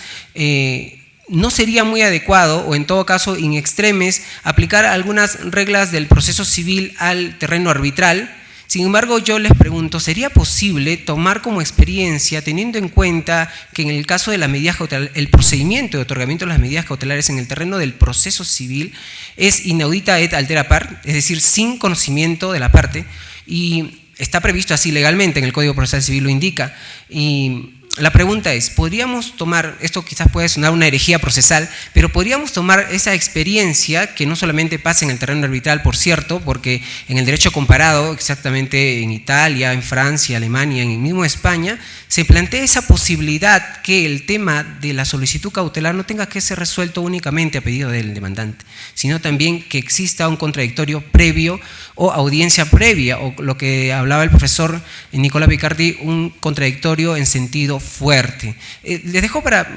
no sería muy adecuado, o en todo caso in extremis, aplicar algunas reglas del proceso civil al terreno arbitral. Sin embargo, yo les pregunto, ¿sería posible tomar como experiencia, teniendo en cuenta que en el caso de las medidas cautelares, el procedimiento de otorgamiento de las medidas cautelares en el terreno del proceso civil es inaudita et altera part, es decir, sin conocimiento de la parte, y está previsto así legalmente, en el Código Procesal Civil lo indica, y la pregunta es, ¿podríamos tomar, esto quizás puede sonar una herejía procesal, pero podríamos tomar esa experiencia, que no solamente pasa en el terreno arbitral, por cierto, porque en el derecho comparado, exactamente en Italia, en Francia, Alemania, en mismo España, se plantea esa posibilidad que el tema de la solicitud cautelar no tenga que ser resuelto únicamente a pedido del demandante, sino también que exista un contradictorio previo o audiencia previa, o lo que hablaba el profesor Nicola Picardi, un contradictorio en sentido fuerte. Les dejo para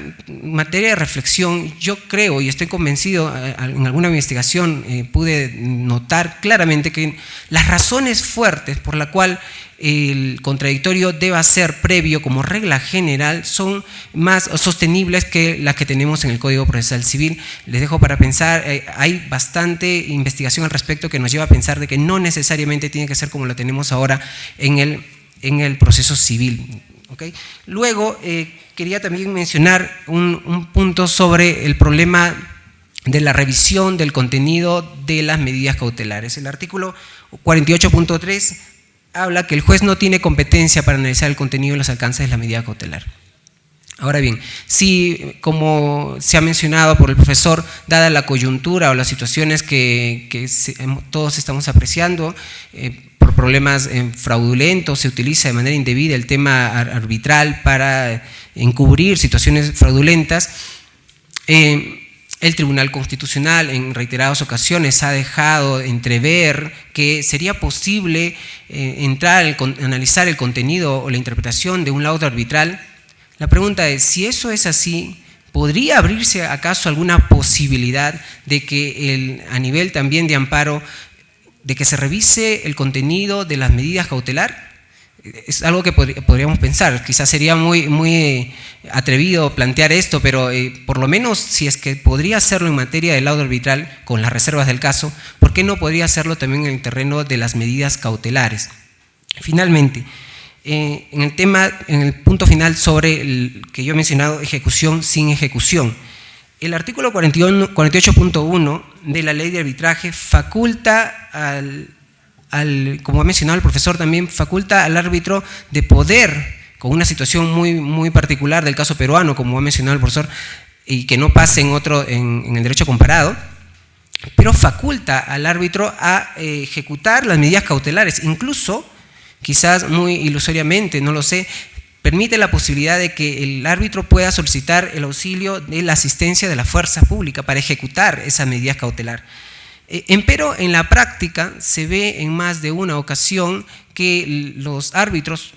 materia de reflexión. Yo creo y estoy convencido, en alguna investigación pude notar claramente que las razones fuertes por la cual el contradictorio deba ser previo como regla general son más sostenibles que las que tenemos en el Código Procesal Civil. Les dejo para pensar, hay bastante investigación al respecto que nos lleva a pensar de que no necesariamente tiene que ser como lo tenemos ahora en el proceso civil. ¿Okay? Luego, quería también mencionar un punto sobre el problema de la revisión del contenido de las medidas cautelares. El artículo 48.3 habla que el juez no tiene competencia para analizar el contenido y los alcances de la medida cautelar. Ahora bien, si, como se ha mencionado por el profesor, dada la coyuntura o las situaciones que todos estamos apreciando, por problemas fraudulentos, se utiliza de manera indebida el tema arbitral para encubrir situaciones fraudulentas, el Tribunal Constitucional en reiteradas ocasiones ha dejado entrever que sería posible analizar el contenido o la interpretación de un laudo arbitral. La pregunta es, si eso es así, ¿podría abrirse acaso alguna posibilidad de que a nivel también de amparo, de que se revise el contenido de las medidas cautelar? Es algo que podríamos pensar. Quizás sería muy atrevido plantear esto, pero por lo menos si es que podría hacerlo en materia de laudo arbitral, con las reservas del caso, ¿por qué no podría hacerlo también en el terreno de las medidas cautelares? Finalmente, en el punto final sobre el que yo he mencionado, ejecución sin ejecución. El artículo 48.1 de la ley de arbitraje faculta como ha mencionado el profesor también, faculta al árbitro de poder, con una situación muy particular del caso peruano, como ha mencionado el profesor, y que no pase en el derecho comparado, pero faculta al árbitro a ejecutar las medidas cautelares, incluso, quizás muy ilusoriamente, no lo sé, permite la posibilidad de que el árbitro pueda solicitar el auxilio de la asistencia de la fuerza pública para ejecutar esa medida cautelar. Empero en la práctica se ve en más de una ocasión que los árbitros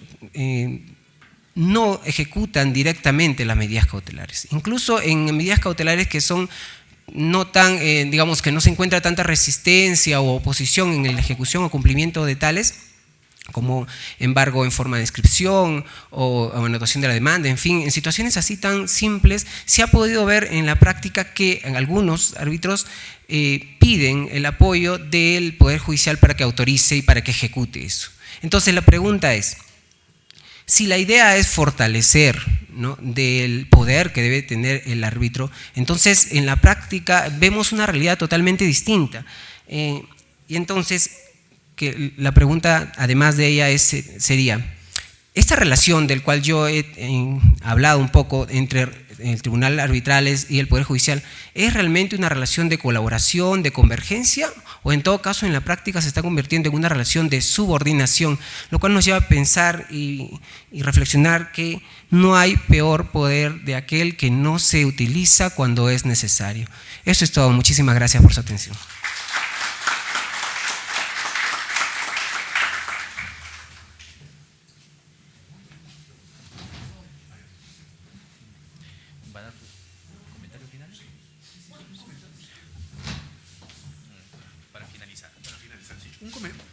no ejecutan directamente las medidas cautelares, incluso en medidas cautelares que son no tan, digamos que no se encuentra tanta resistencia o oposición en la ejecución o cumplimiento de tales, como embargo en forma de inscripción o anotación de la demanda, en fin, en situaciones así tan simples, se ha podido ver en la práctica que en algunos árbitros piden el apoyo del Poder Judicial para que autorice y para que ejecute eso. Entonces la pregunta es, si la idea es fortalecer, ¿no?, del poder que debe tener el árbitro, entonces en la práctica vemos una realidad totalmente distinta. Y entonces, que la pregunta además de ella sería, esta relación del cual yo he hablado un poco entre el Tribunal Arbitrales y el Poder Judicial, ¿es realmente una relación de colaboración, de convergencia, o en todo caso en la práctica se está convirtiendo en una relación de subordinación, lo cual nos lleva a pensar y reflexionar que no hay peor poder de aquel que no se utiliza cuando es necesario? Eso es todo. Muchísimas gracias por su atención.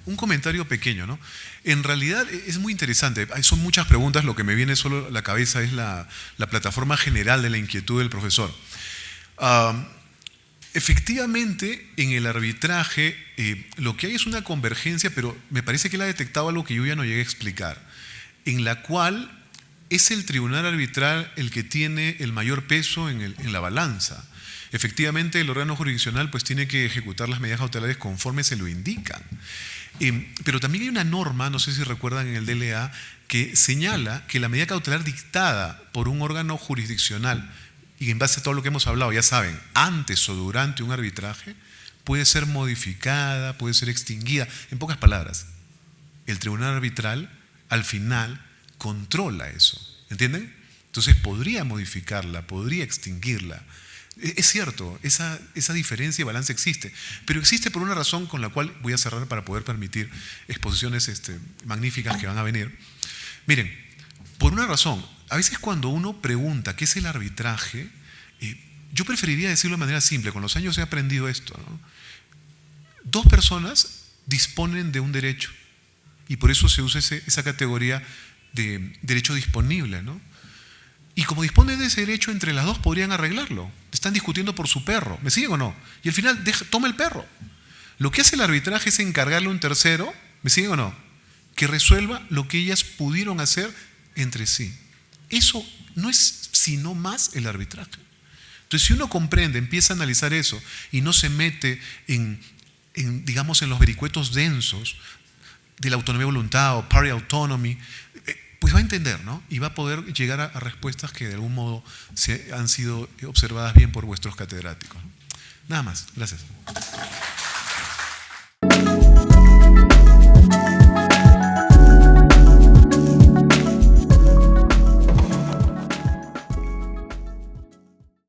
Un comentario pequeño, ¿no? En realidad es muy interesante, son muchas preguntas, lo que me viene solo a la cabeza es la plataforma general de la inquietud del profesor. Efectivamente, en el arbitraje lo que hay es una convergencia, pero me parece que él ha detectado algo que yo ya no llegué a explicar, en la cual es el tribunal arbitral el que tiene el mayor peso en la balanza. Efectivamente, el órgano jurisdiccional pues tiene que ejecutar las medidas cautelares conforme se lo indican. Pero también hay una norma, no sé si recuerdan en el DLA, que señala que la medida cautelar dictada por un órgano jurisdiccional, y en base a todo lo que hemos hablado, ya saben, antes o durante un arbitraje, puede ser modificada, puede ser extinguida. En pocas palabras, el tribunal arbitral al final controla eso, ¿entienden? Entonces podría modificarla, podría extinguirla. Es cierto, esa diferencia y balance existe, pero existe por una razón con la cual voy a cerrar para poder permitir exposiciones magníficas que van a venir. Miren, por una razón, a veces cuando uno pregunta qué es el arbitraje, yo preferiría decirlo de manera simple. Con los años he aprendido esto, ¿no? Dos personas disponen de un derecho y por eso se usa esa categoría de derecho disponible, ¿no? Y como disponen de ese derecho, entre las dos podrían arreglarlo. Están discutiendo por su perro, ¿me siguen o no? Y al final toma el perro. Lo que hace el arbitraje es encargarle a un tercero, ¿me siguen o no?, que resuelva lo que ellas pudieron hacer entre sí. Eso no es sino más el arbitraje. Entonces, si uno comprende, empieza a analizar eso y no se mete digamos, en los vericuetos densos de la autonomía de voluntad o party autonomy, pues va a entender, ¿no? Y va a poder llegar a respuestas que de algún modo han sido observadas bien por vuestros catedráticos. Nada más. Gracias.